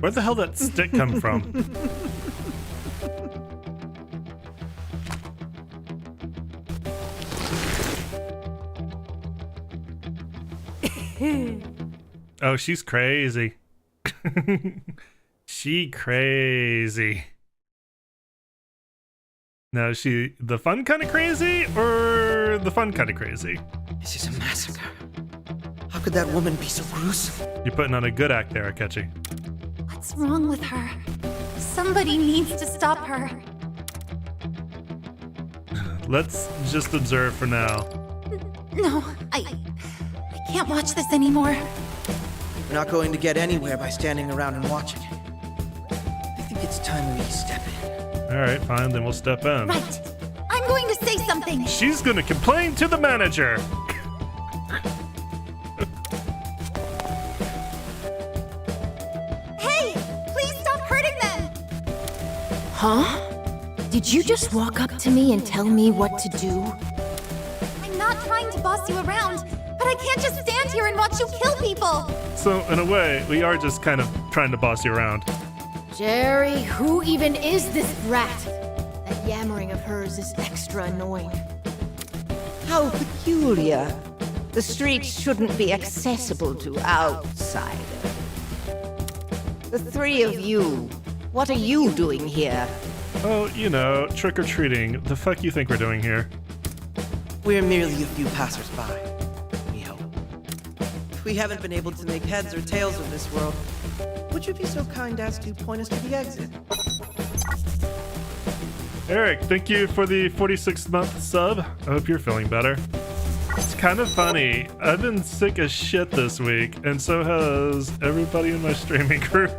[SPEAKER 4] Where the hell did that stick come from? Oh, she's crazy. She crazy. Now, is she the fun kind of crazy or the fun kind of crazy?
[SPEAKER 7] This is a massacre. How could that woman be so gruesome?
[SPEAKER 4] You're putting on a good act there, Akechi.
[SPEAKER 6] What's wrong with her? Somebody needs to stop her.
[SPEAKER 4] Let's just observe for now.
[SPEAKER 6] No, I can't watch this anymore.
[SPEAKER 7] We're not going to get anywhere by standing around and watching. I think it's time we step in.
[SPEAKER 4] All right, fine, then we'll step in.
[SPEAKER 6] Right. I'm going to say something.
[SPEAKER 4] She's gonna complain to the manager.
[SPEAKER 6] Hey, please stop hurting them.
[SPEAKER 9] Huh? Did you just walk up to me and tell me what to do?
[SPEAKER 6] I'm not trying to boss you around, but I can't just stand here and watch you kill people.
[SPEAKER 4] So, in a way, we are just kind of trying to boss you around.
[SPEAKER 9] Jerry, who even is this brat? That yammering of hers is extra annoying.
[SPEAKER 10] How peculiar. The streets shouldn't be accessible to outsiders. The three of you, what are you doing here?
[SPEAKER 4] Oh, you know, trick-or-treating. The fuck you think we're doing here?
[SPEAKER 7] We're merely a few passersby. We hope. We haven't been able to make heads or tails of this world. Would you be so kind as to point us to the exit?
[SPEAKER 4] Eric, thank you for the 46th-month sub. I hope you're feeling better. It's kind of funny. I've been sick as shit this week, and so has everybody in my streaming group.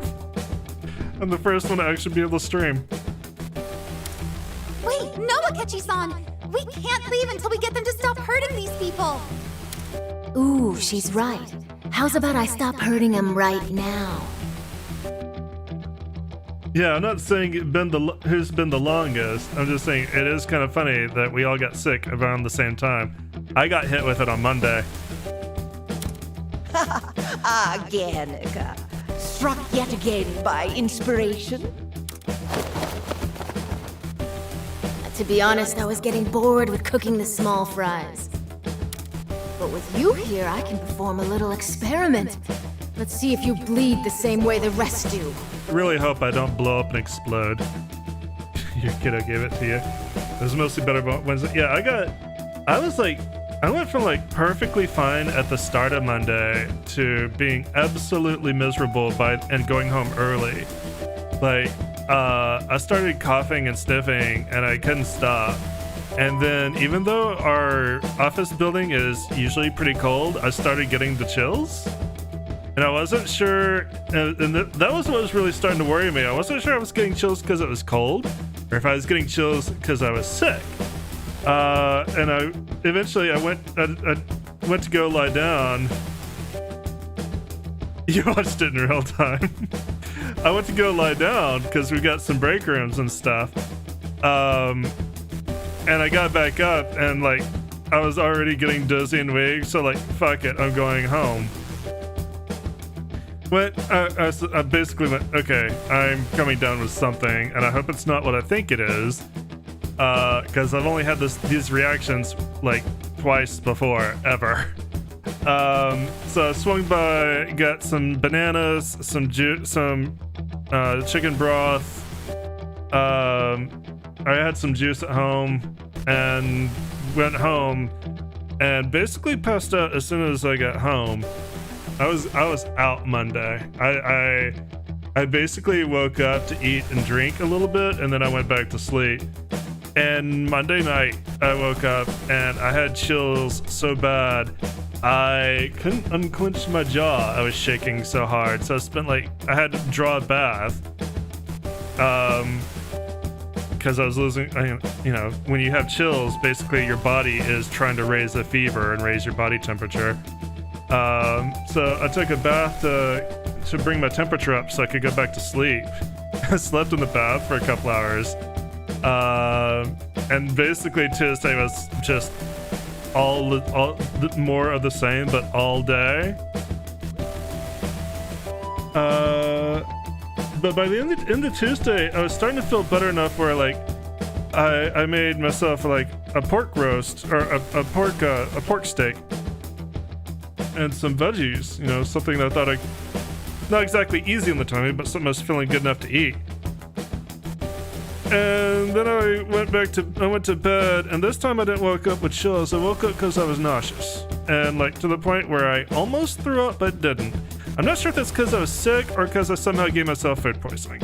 [SPEAKER 4] I'm the first one to actually be able to stream.
[SPEAKER 6] Wait, no, Akechi-san. We can't leave until we get them to stop hurting these people.
[SPEAKER 9] Ooh, she's right. How's about I stop hurting him right now?
[SPEAKER 4] Yeah, I'm not saying who's been the longest. I'm just saying it is kind of funny that we all got sick around the same time. I got hit with it on Monday.
[SPEAKER 10] Ah, Gernika. Struck yet again by inspiration?
[SPEAKER 9] To be honest, I was getting bored with cooking the small fries. But with you here, I can perform a little experiment. Let's see if you bleed the same way the rest do.
[SPEAKER 4] I really hope I don't blow up and explode. Your kiddo gave it to you. It was mostly better about Wednesday. Yeah, I went from like perfectly fine at the start of Monday to being absolutely miserable and going home early. Like, I started coughing and sniffing and I couldn't stop. And then even though our office building is usually pretty cold, I started getting the chills. And I wasn't sure, and that was what was really starting to worry me. I wasn't sure I was getting chills because it was cold, or if I was getting chills because I was sick. And I went to go lie down. You watched it in real time. I went to go lie down because we got some break rooms and stuff. And I got back up and like I was already getting dizzy and weak, so like fuck it, I'm going home. I basically went, okay, I'm coming down with something, and I hope it's not what I think it is, because I've only had these reactions like twice before, ever. So I swung by, got some bananas, some chicken broth. I had some juice at home and went home and basically passed out as soon as I got home. I was out Monday. I basically woke up to eat and drink a little bit, and then I went back to sleep. And Monday night, I woke up and I had chills so bad, I couldn't unclench my jaw. I was shaking so hard. So I had to draw a bath. Because I was losing, when you have chills, basically your body is trying to raise the fever and raise your body temperature. So I took a bath to bring my temperature up so I could go back to sleep. I slept in the bath for a couple hours. And basically Tuesday was just all more of the same, but all day. But by the end of Tuesday, I was starting to feel better enough where I made myself a pork roast or a pork steak and some veggies, something that I thought not exactly easy on the tummy, but something I was feeling good enough to eat. And then I went to bed, and this time I didn't wake up with chills. I woke up because I was nauseous, and to the point where I almost threw up but didn't. I'm not sure if that's because I was sick or because I somehow gave myself food poisoning.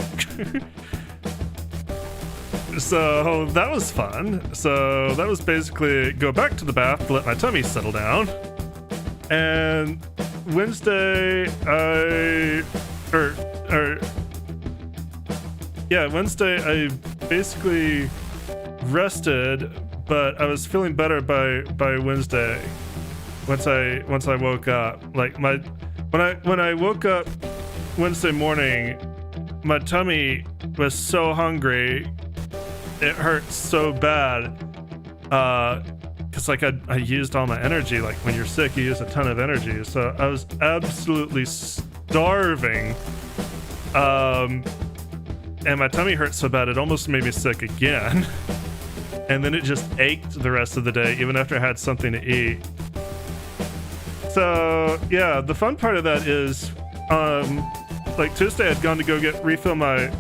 [SPEAKER 4] So that was fun. So that was basically go back to the bath to let my tummy settle down. And Wednesday Wednesday I basically rested, but I was feeling better by Wednesday. Once I woke up, when I woke up Wednesday morning, my tummy was so hungry, it hurt so bad, because I used all my energy. When you're sick, you use a ton of energy, so I was absolutely starving, and my tummy hurt so bad it almost made me sick again. And then it just ached the rest of the day, even after I had something to eat. So yeah, the fun part of that is, Tuesday I'd gone to go refill my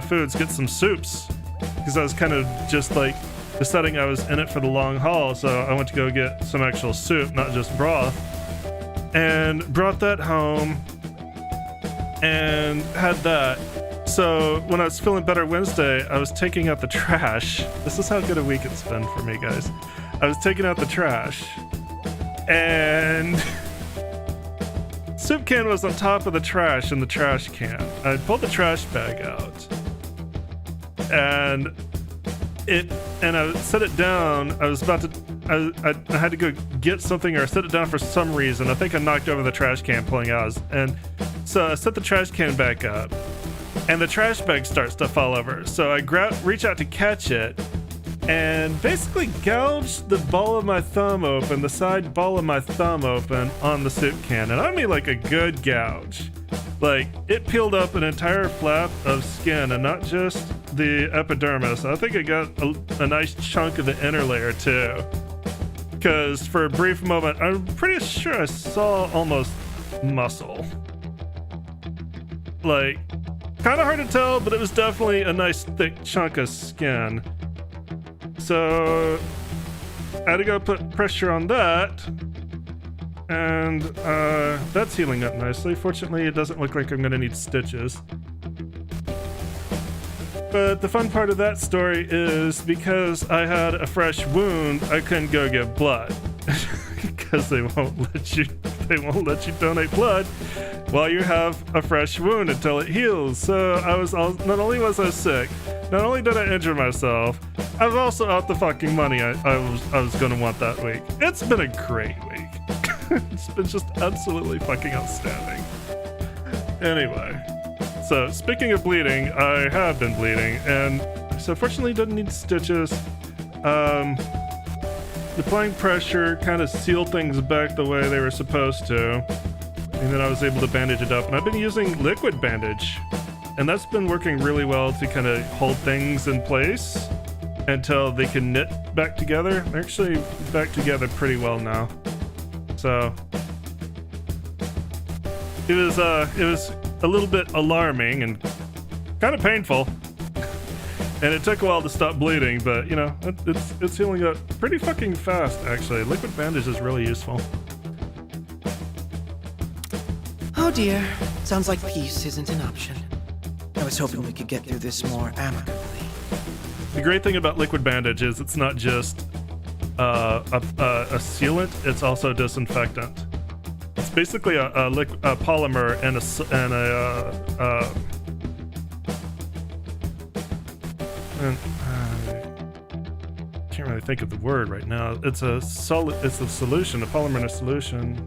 [SPEAKER 4] foods, get some soups, because I was kind of just deciding I was in it for the long haul. So I went to go get some actual soup, not just broth, and brought that home and had that. So when I was feeling better Wednesday, I was taking out the trash. This is how good a week it's been for me, guys. I was taking out the trash, and soup can was on top of the trash in the trash can. I pulled the trash bag out, and I set it down. I was about to, I had to go get something, or set it down for some reason. I think I knocked over the trash can pulling out, and so I set the trash can back up, and the trash bag starts to fall over. So I reach out to catch it, and basically gouged the ball of my thumb open, the side ball of my thumb open on the soup can. And I mean a good gouge. It peeled up an entire flap of skin, and not just the epidermis. I think I got a nice chunk of the inner layer too. Because for a brief moment, I'm pretty sure I saw almost muscle. Kind of hard to tell, but it was definitely a nice thick chunk of skin. So I had to go put pressure on that, and that's healing up nicely. Fortunately, it doesn't look like I'm gonna need stitches. But the fun part of that story is, because I had a fresh wound, I couldn't go get blood because they won't let you donate blood while you have a fresh wound until it heals. So not only was I sick, not only did I injure myself, I was also out the fucking money I was gonna want that week. It's been a great week. It's been just absolutely fucking outstanding. Anyway, so speaking of bleeding, I have been bleeding, and so fortunately didn't need stitches. Applying pressure kind of sealed things back the way they were supposed to, and then I was able to bandage it up. And I've been using liquid bandage, and that's been working really well to kind of hold things in place. until they can knit back together. They're actually back together pretty well now. So it was a little bit alarming and kind of painful. And it took a while to stop bleeding, but you know, it's healing up pretty fucking fast actually. Liquid bandage is really useful.
[SPEAKER 7] Oh dear. Sounds like peace isn't an option. I was hoping we could get through this more amicably.
[SPEAKER 4] The great thing about liquid bandage is it's not just a sealant, it's also a disinfectant. It's basically a polymer and can't really think of the word right now. It's a solution, a polymer in a solution.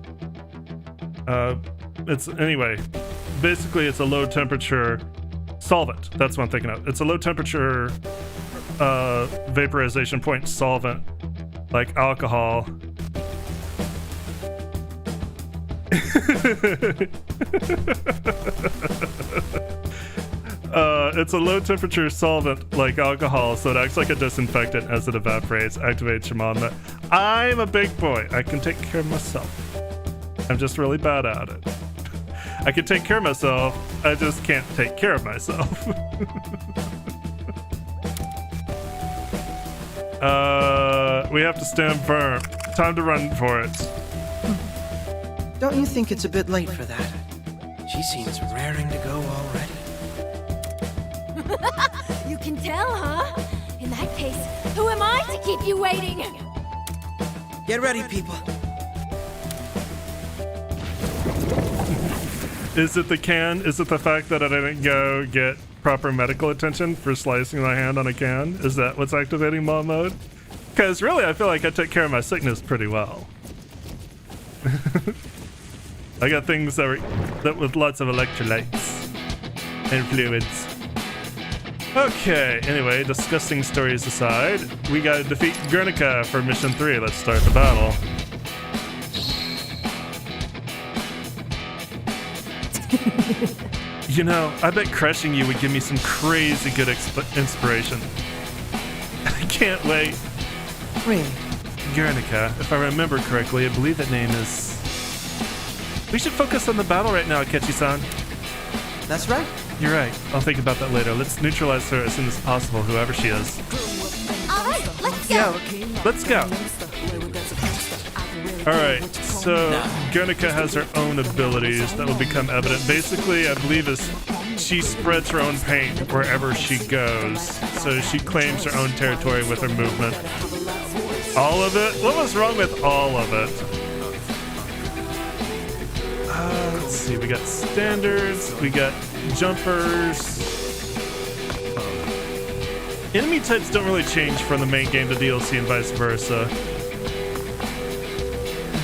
[SPEAKER 4] Basically it's a low temperature solvent. That's what I'm thinking of. It's a low temperature vaporization point solvent, like alcohol. It's a low temperature solvent like alcohol, so it acts like a disinfectant as it evaporates, activates your mom. I'm a big boy. I can take care of myself. I'm just really bad at it. I can take care of myself, I just can't take care of myself. We have to stand firm. Time to run for it.
[SPEAKER 7] Don't you think it's a bit late for that? She seems raring to go already.
[SPEAKER 6] You can tell, huh? In that case, who am I to keep you waiting?
[SPEAKER 7] Get ready, people.
[SPEAKER 4] Is it the can? Is it the fact that I didn't go get proper medical attention for slicing my hand on a can? Is that what's activating mom mode? Because really, I feel like I took care of my sickness pretty well. I got things that with lots of electrolytes and fluids. Okay, anyway, disgusting stories aside, we gotta defeat Guernica for mission 3. Let's start the battle. You know, I bet crushing you would give me some crazy good inspiration. I can't wait.
[SPEAKER 7] Really?
[SPEAKER 4] Guernica, if I remember correctly, I believe that name is... We should focus on the battle right now, Akechi-san.
[SPEAKER 7] That's right.
[SPEAKER 4] You're right. I'll think about that later. Let's neutralize her as soon as possible, whoever she is.
[SPEAKER 6] Alright, let's go!
[SPEAKER 4] Let's go! Alright, so Guernica has her own abilities that will become evident. Basically, I believe she spreads her own paint wherever she goes. So she claims her own territory with her movement. All of it? What was wrong with all of it? Let's see, we got standards, we got jumpers. Enemy types don't really change from the main game to DLC and vice versa.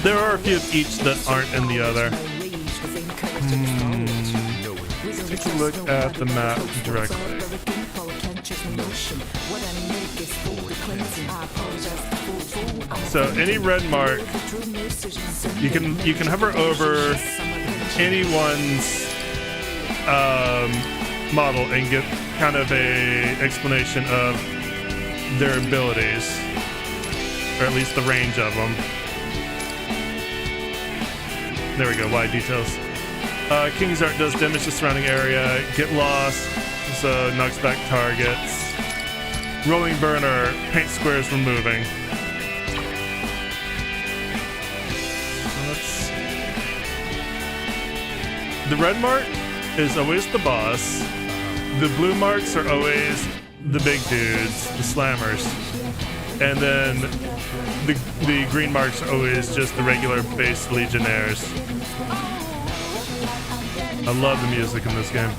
[SPEAKER 4] There are a few of each that aren't in the other. Let's take a look at the map directly. So any red mark, you can hover over anyone's model and get kind of a explanation of their abilities, or at least the range of them. There we go, wide details. King's Art does damage the surrounding area, get lost, so knocks back targets. Rolling Burner, paint squares when moving. The red mark is always the boss. The blue marks are always the big dudes, the slammers. And then the green marks are always just the regular base legionnaires. I love the music in this game.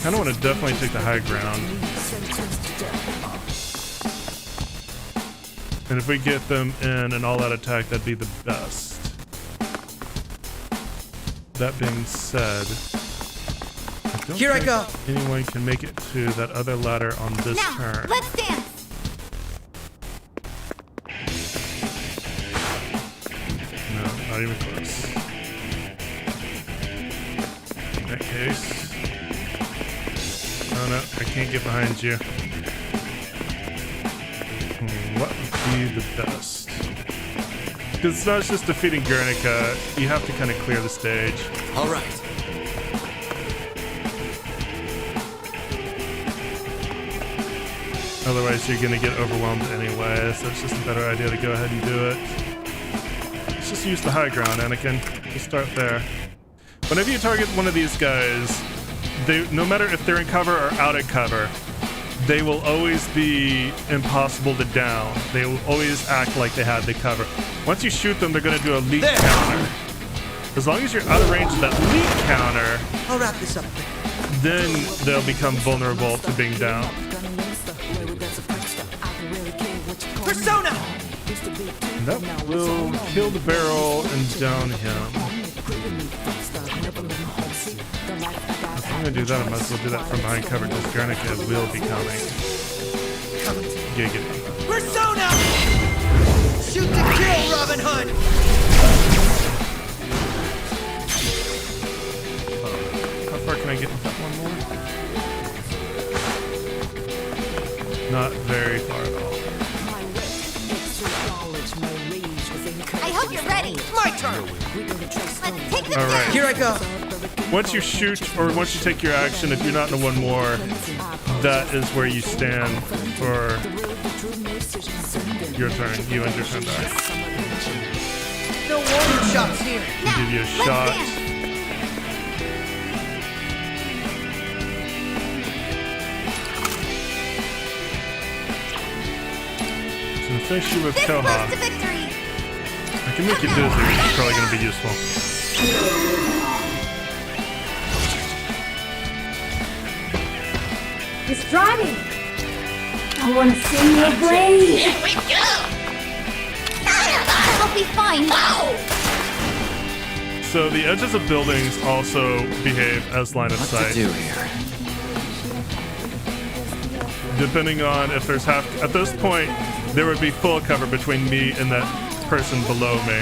[SPEAKER 4] I don't want to definitely take the high ground. And if we get them in an all-out attack, that'd be the best. That being said, I don't
[SPEAKER 7] Here I
[SPEAKER 4] think
[SPEAKER 7] go.
[SPEAKER 4] anyone can make it to that other ladder on this
[SPEAKER 6] Now,
[SPEAKER 4] turn.
[SPEAKER 6] let's dance!
[SPEAKER 4] No, not even close. In that case... Oh no, I can't get behind you. What would be the best? Because it's not just defeating Guernica, you have to kind of clear the stage.
[SPEAKER 3] All right.
[SPEAKER 4] Otherwise you're gonna get overwhelmed anyway, so it's just a better idea to go ahead and do it. Let's just use the high ground, Anakin. Just start there. Whenever you target one of these guys, no matter if they're in cover or out of cover, they will always be impossible to down. They will always act like they had the cover. Once you shoot them, they're going to do a leak counter. As long as you're out of range of that leak counter,
[SPEAKER 7] I'll wrap this up quick.
[SPEAKER 4] then they'll become vulnerable to being down.
[SPEAKER 7] Persona!
[SPEAKER 4] And that will kill the barrel and down him. If I'm going to do that, I might as well do that from behind cover, because Guernica will be coming. Giggity.
[SPEAKER 7] Persona! Shoot to kill, Robin Hood!
[SPEAKER 4] How far can I get with that one more? Not very far at all.
[SPEAKER 6] I hope you're ready!
[SPEAKER 7] My turn!
[SPEAKER 6] Let's take the
[SPEAKER 4] All right.
[SPEAKER 7] Here I go.
[SPEAKER 4] Once you shoot, or once you take your action, if you're not in a one more, that is where you stand for your turn. You end your turn back.
[SPEAKER 7] No warning shots here.
[SPEAKER 4] We'll give you a
[SPEAKER 6] let's
[SPEAKER 4] shot.
[SPEAKER 6] dance.
[SPEAKER 4] So to finish you with
[SPEAKER 6] This close to
[SPEAKER 4] Koha,
[SPEAKER 6] victory!
[SPEAKER 4] I can make you dizzy, which is probably going to be useful.
[SPEAKER 1] It's driving. I want to see you blaze.
[SPEAKER 8] Here we go!
[SPEAKER 6] I'll be fine!
[SPEAKER 4] So the edges of buildings also behave as line of
[SPEAKER 3] What to
[SPEAKER 4] sight.
[SPEAKER 3] do here?
[SPEAKER 4] Depending on if there's half... At this point, there would be full cover between me and that person below me.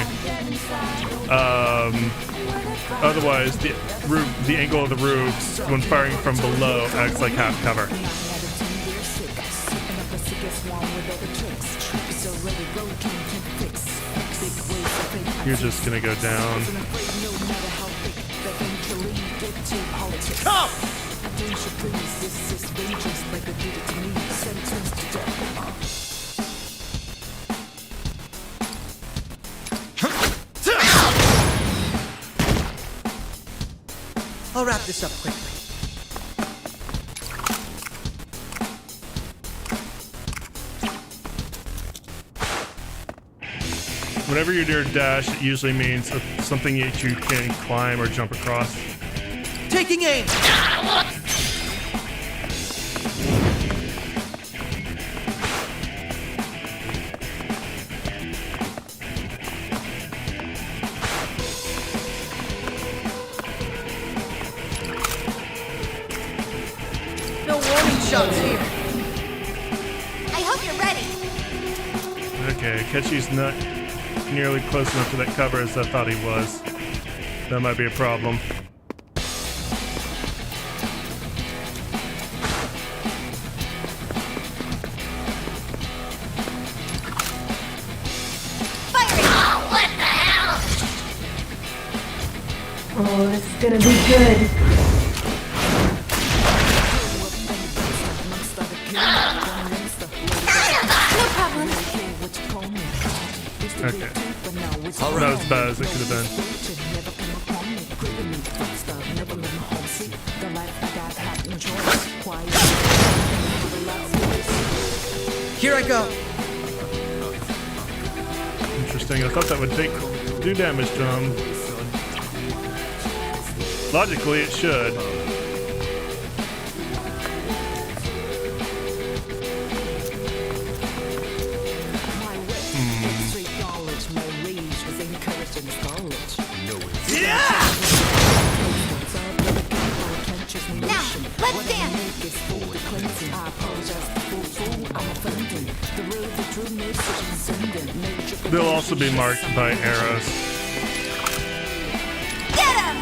[SPEAKER 4] Otherwise, the angle of the roof, when firing from below, acts like half cover. You're just gonna go down.
[SPEAKER 7] Come! I'll wrap this up quickly.
[SPEAKER 4] Whenever you're near dash, it usually means something that you can climb or jump across.
[SPEAKER 7] Taking aim! No warning shots here.
[SPEAKER 6] I hope you're ready!
[SPEAKER 4] Okay, Ketchy's not nearly close enough to that cover as I thought he was. That might be a problem.
[SPEAKER 8] Oh, what the hell?
[SPEAKER 1] Oh, this is gonna be good.
[SPEAKER 6] No problem.
[SPEAKER 4] Okay.
[SPEAKER 3] All
[SPEAKER 4] Not
[SPEAKER 3] right.
[SPEAKER 4] as bad as it could have been.
[SPEAKER 7] Here I go.
[SPEAKER 4] Interesting. I thought that would do damage to him. Logically, it should.
[SPEAKER 7] Yeah!
[SPEAKER 6] Now,
[SPEAKER 4] They'll also be marked by arrows.
[SPEAKER 6] Get him!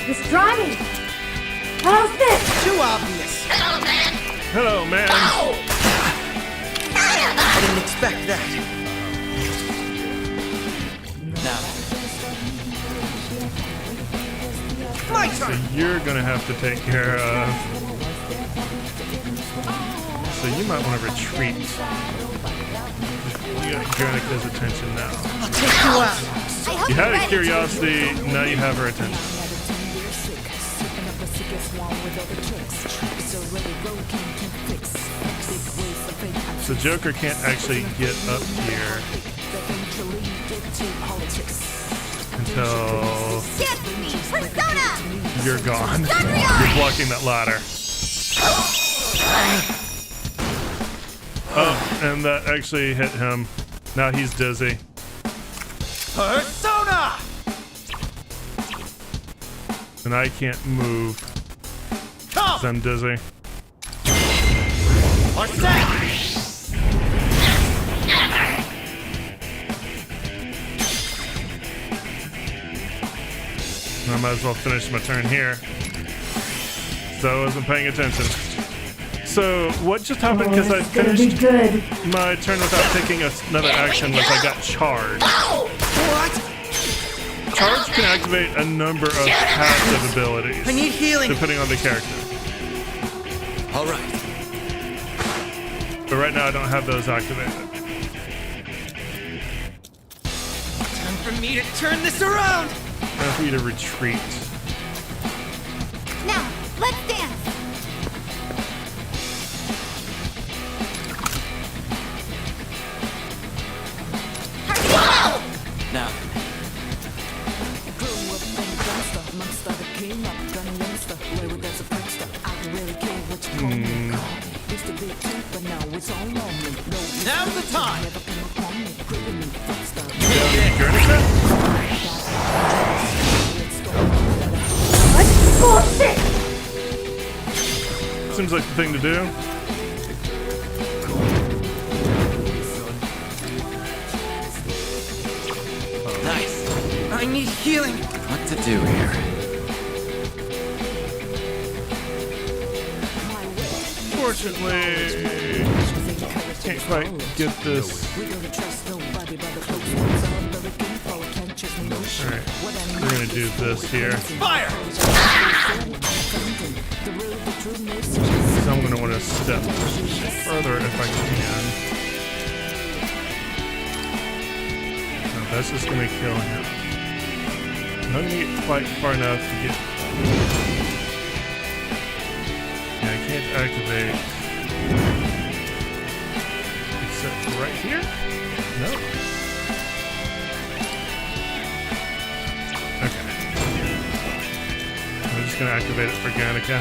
[SPEAKER 2] It's driving. How's this?
[SPEAKER 7] Too obvious.
[SPEAKER 4] Hello, man.
[SPEAKER 7] I didn't expect that. Now. My
[SPEAKER 4] So
[SPEAKER 7] turn.
[SPEAKER 4] you're gonna have to take care of. So you might want to retreat. You got Guernica's attention now.
[SPEAKER 7] I'll take you out.
[SPEAKER 6] I hope
[SPEAKER 4] You
[SPEAKER 6] you're
[SPEAKER 4] had a
[SPEAKER 6] ready.
[SPEAKER 4] curiosity, now you have her attention. So Joker can't actually get up here until
[SPEAKER 6] Get me! Persona!
[SPEAKER 4] you're gone. You're blocking that ladder. Oh, and that actually hit him. Now he's dizzy.
[SPEAKER 3] Persona!
[SPEAKER 4] And I can't move because I'm dizzy.
[SPEAKER 3] Or set!
[SPEAKER 4] I might as well finish my turn here. So I wasn't paying attention. So what just happened, because I finished my turn without taking another action, was I got charged.
[SPEAKER 7] What?
[SPEAKER 4] Charge can activate a number of passive abilities,
[SPEAKER 7] I need healing.
[SPEAKER 4] depending on the character.
[SPEAKER 3] All right.
[SPEAKER 4] But right now I don't have those activated.
[SPEAKER 7] Time for me to turn this around.
[SPEAKER 4] Time for you to retreat.
[SPEAKER 6] Now, let's dance!
[SPEAKER 3] Now. Now's the time.
[SPEAKER 4] Guernica?
[SPEAKER 2] Bullshit!
[SPEAKER 4] Seems like the thing to do.
[SPEAKER 3] Nice.
[SPEAKER 7] I need healing.
[SPEAKER 3] What to do here?
[SPEAKER 4] Fortunately, can't quite get this. Alright, we're gonna do this here.
[SPEAKER 3] Fire!
[SPEAKER 4] So I'm gonna want to step further if I can. No, that's just gonna kill him. I'm not gonna get quite far enough to get. Yeah, I can't activate. Except right here? No. Okay. I'm just gonna activate it for Guernica.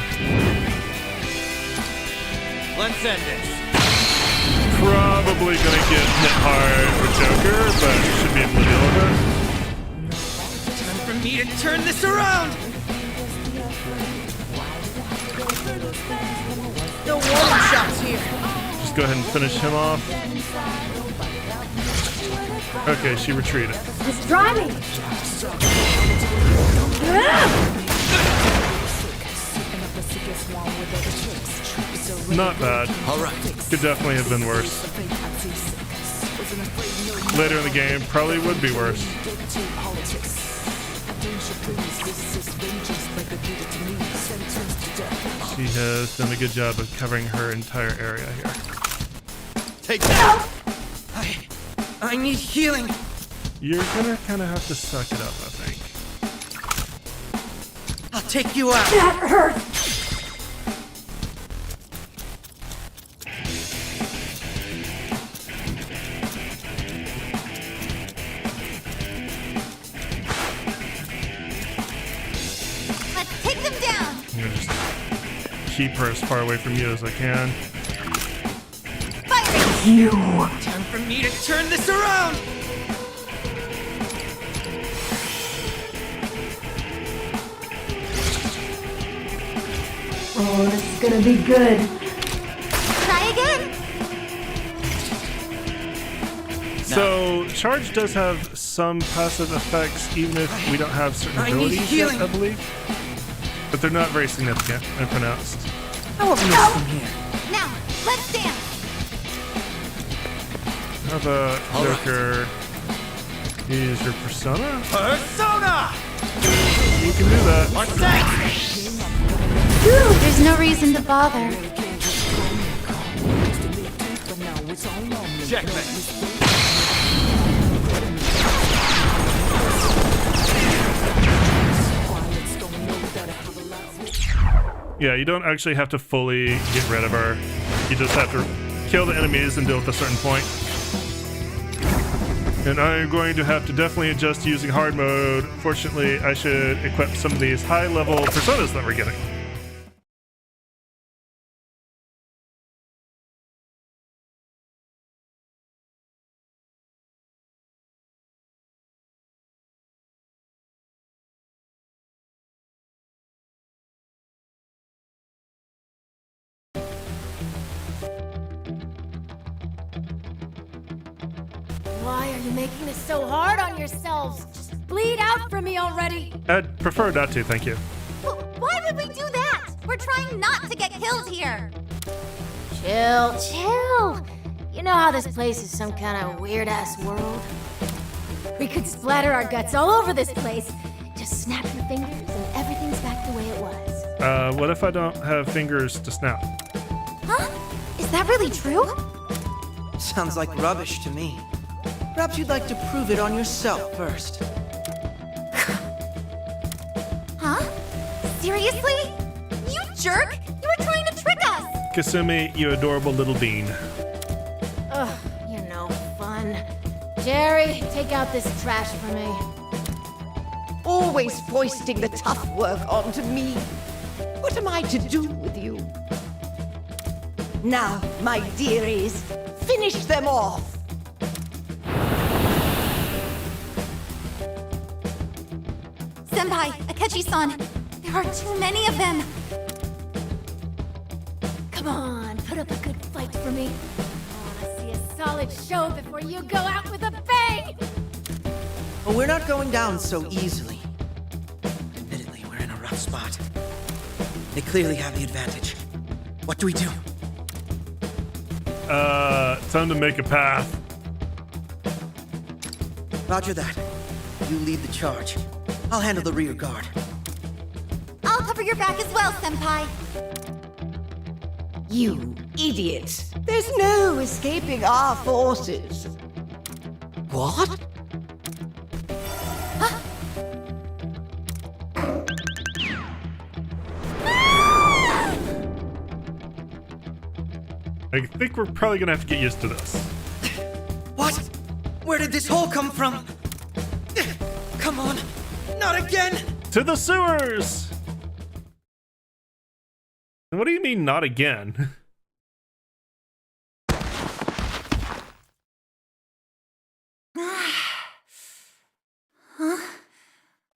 [SPEAKER 3] Let's end this.
[SPEAKER 4] Probably gonna get hit hard with Joker, but should be able to deal with it.
[SPEAKER 7] Time for me to turn this around. No warning shots here.
[SPEAKER 4] Just go ahead and finish him off. Okay, she retreated.
[SPEAKER 2] It's driving.
[SPEAKER 4] Not bad.
[SPEAKER 3] All right.
[SPEAKER 4] Could definitely have been worse. Later in the game, probably would be worse. She has done a good job of covering her entire area here.
[SPEAKER 3] Take that.
[SPEAKER 7] I need healing.
[SPEAKER 4] You're gonna kind of have to suck it up, I think.
[SPEAKER 7] I'll take you out.
[SPEAKER 2] That hurts.
[SPEAKER 6] Let's take them down!
[SPEAKER 4] I'm gonna just keep her as far away from you as I can.
[SPEAKER 7] Time for me to turn this around!
[SPEAKER 9] Oh, this is gonna be good.
[SPEAKER 6] Try again.
[SPEAKER 4] So, charge does have some passive effects, even if we don't have certain
[SPEAKER 7] I need
[SPEAKER 4] abilities yet,
[SPEAKER 7] healing.
[SPEAKER 4] I believe. But they're not very significant and pronounced.
[SPEAKER 7] I won't miss from here.
[SPEAKER 6] Now, let's dance.
[SPEAKER 4] Have a Joker use your persona?
[SPEAKER 3] Persona!
[SPEAKER 4] You can do that.
[SPEAKER 3] What's that?
[SPEAKER 6] There's no reason to bother.
[SPEAKER 3] Checkmate.
[SPEAKER 4] Yeah, you don't actually have to fully get rid of her. You just have to kill the enemies until at a certain point. And I'm going to have to definitely adjust using hard mode. Fortunately, I should equip some of these high-level personas that we're getting.
[SPEAKER 9] Why are you making this so hard on yourselves? Just bleed out for me already.
[SPEAKER 4] I'd prefer not to, thank you.
[SPEAKER 6] Why would we do that? We're trying not to get killed here.
[SPEAKER 9] Chill, chill. You know how this place is some kind of weird-ass world? We could splatter our guts all over this place. Just snap your fingers and everything's back the way it was.
[SPEAKER 4] What if I don't have fingers to snap?
[SPEAKER 6] Huh? Is that really true?
[SPEAKER 7] Sounds like rubbish to me. Perhaps you'd like to prove it on yourself first.
[SPEAKER 6] Huh? Seriously? You jerk! You were trying to trick us!
[SPEAKER 4] Kasumi, you adorable little bean.
[SPEAKER 9] Ugh, you're no fun. Jerry, take out this trash for me.
[SPEAKER 10] Always foisting the tough work onto me. What am I to do with you? Now, my dearies, finish them off.
[SPEAKER 6] Senpai, Akechi-san, there are too many of them.
[SPEAKER 9] Come on, put up a good fight for me. I want to see a solid show before you go out with a bang!
[SPEAKER 7] But we're not going down so easily. Admittedly, we're in a rough spot. They clearly have the advantage. What do we do?
[SPEAKER 4] Time to make a path.
[SPEAKER 7] Roger that. You lead the charge. I'll handle the rear guard.
[SPEAKER 6] I'll cover your back as well, Senpai.
[SPEAKER 10] You idiots. There's no escaping our forces. What?
[SPEAKER 4] I think we're probably gonna have to get used to this.
[SPEAKER 7] What? Where did this hole come from? Come on. Not again!
[SPEAKER 4] To the sewers! And what do you mean, not again?
[SPEAKER 6] Huh?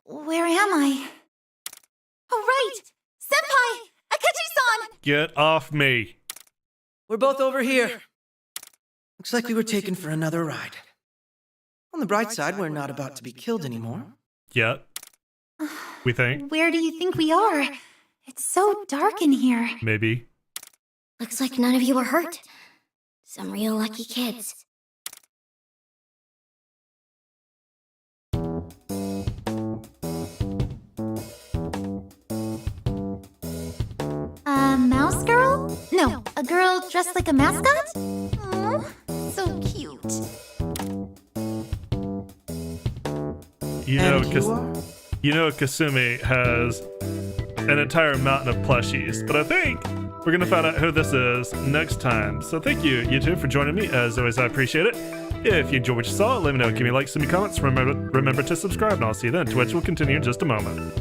[SPEAKER 6] Where am I? Oh, right! Senpai! Akechi-san!
[SPEAKER 4] Get off me.
[SPEAKER 7] We're both over here. Looks like we were taken for another ride. On the bright side, we're not about to be killed anymore.
[SPEAKER 4] Yet. We think.
[SPEAKER 6] Where do you think we are? It's so dark in here.
[SPEAKER 4] Maybe.
[SPEAKER 2] Looks like none of you were hurt. Some real lucky kids.
[SPEAKER 6] A mouse girl? No, a girl dressed like a mascot? Aw, so cute.
[SPEAKER 4] You know,
[SPEAKER 7] And you are?
[SPEAKER 4] you know Kasumi has an entire mountain of plushies, but I think we're gonna find out who this is next time. So thank you, YouTube, for joining me. As always, I appreciate it. If you enjoyed what you saw, let me know. Give me likes, send me comments. Remember to subscribe, and I'll see you then. Twitch will continue in just a moment.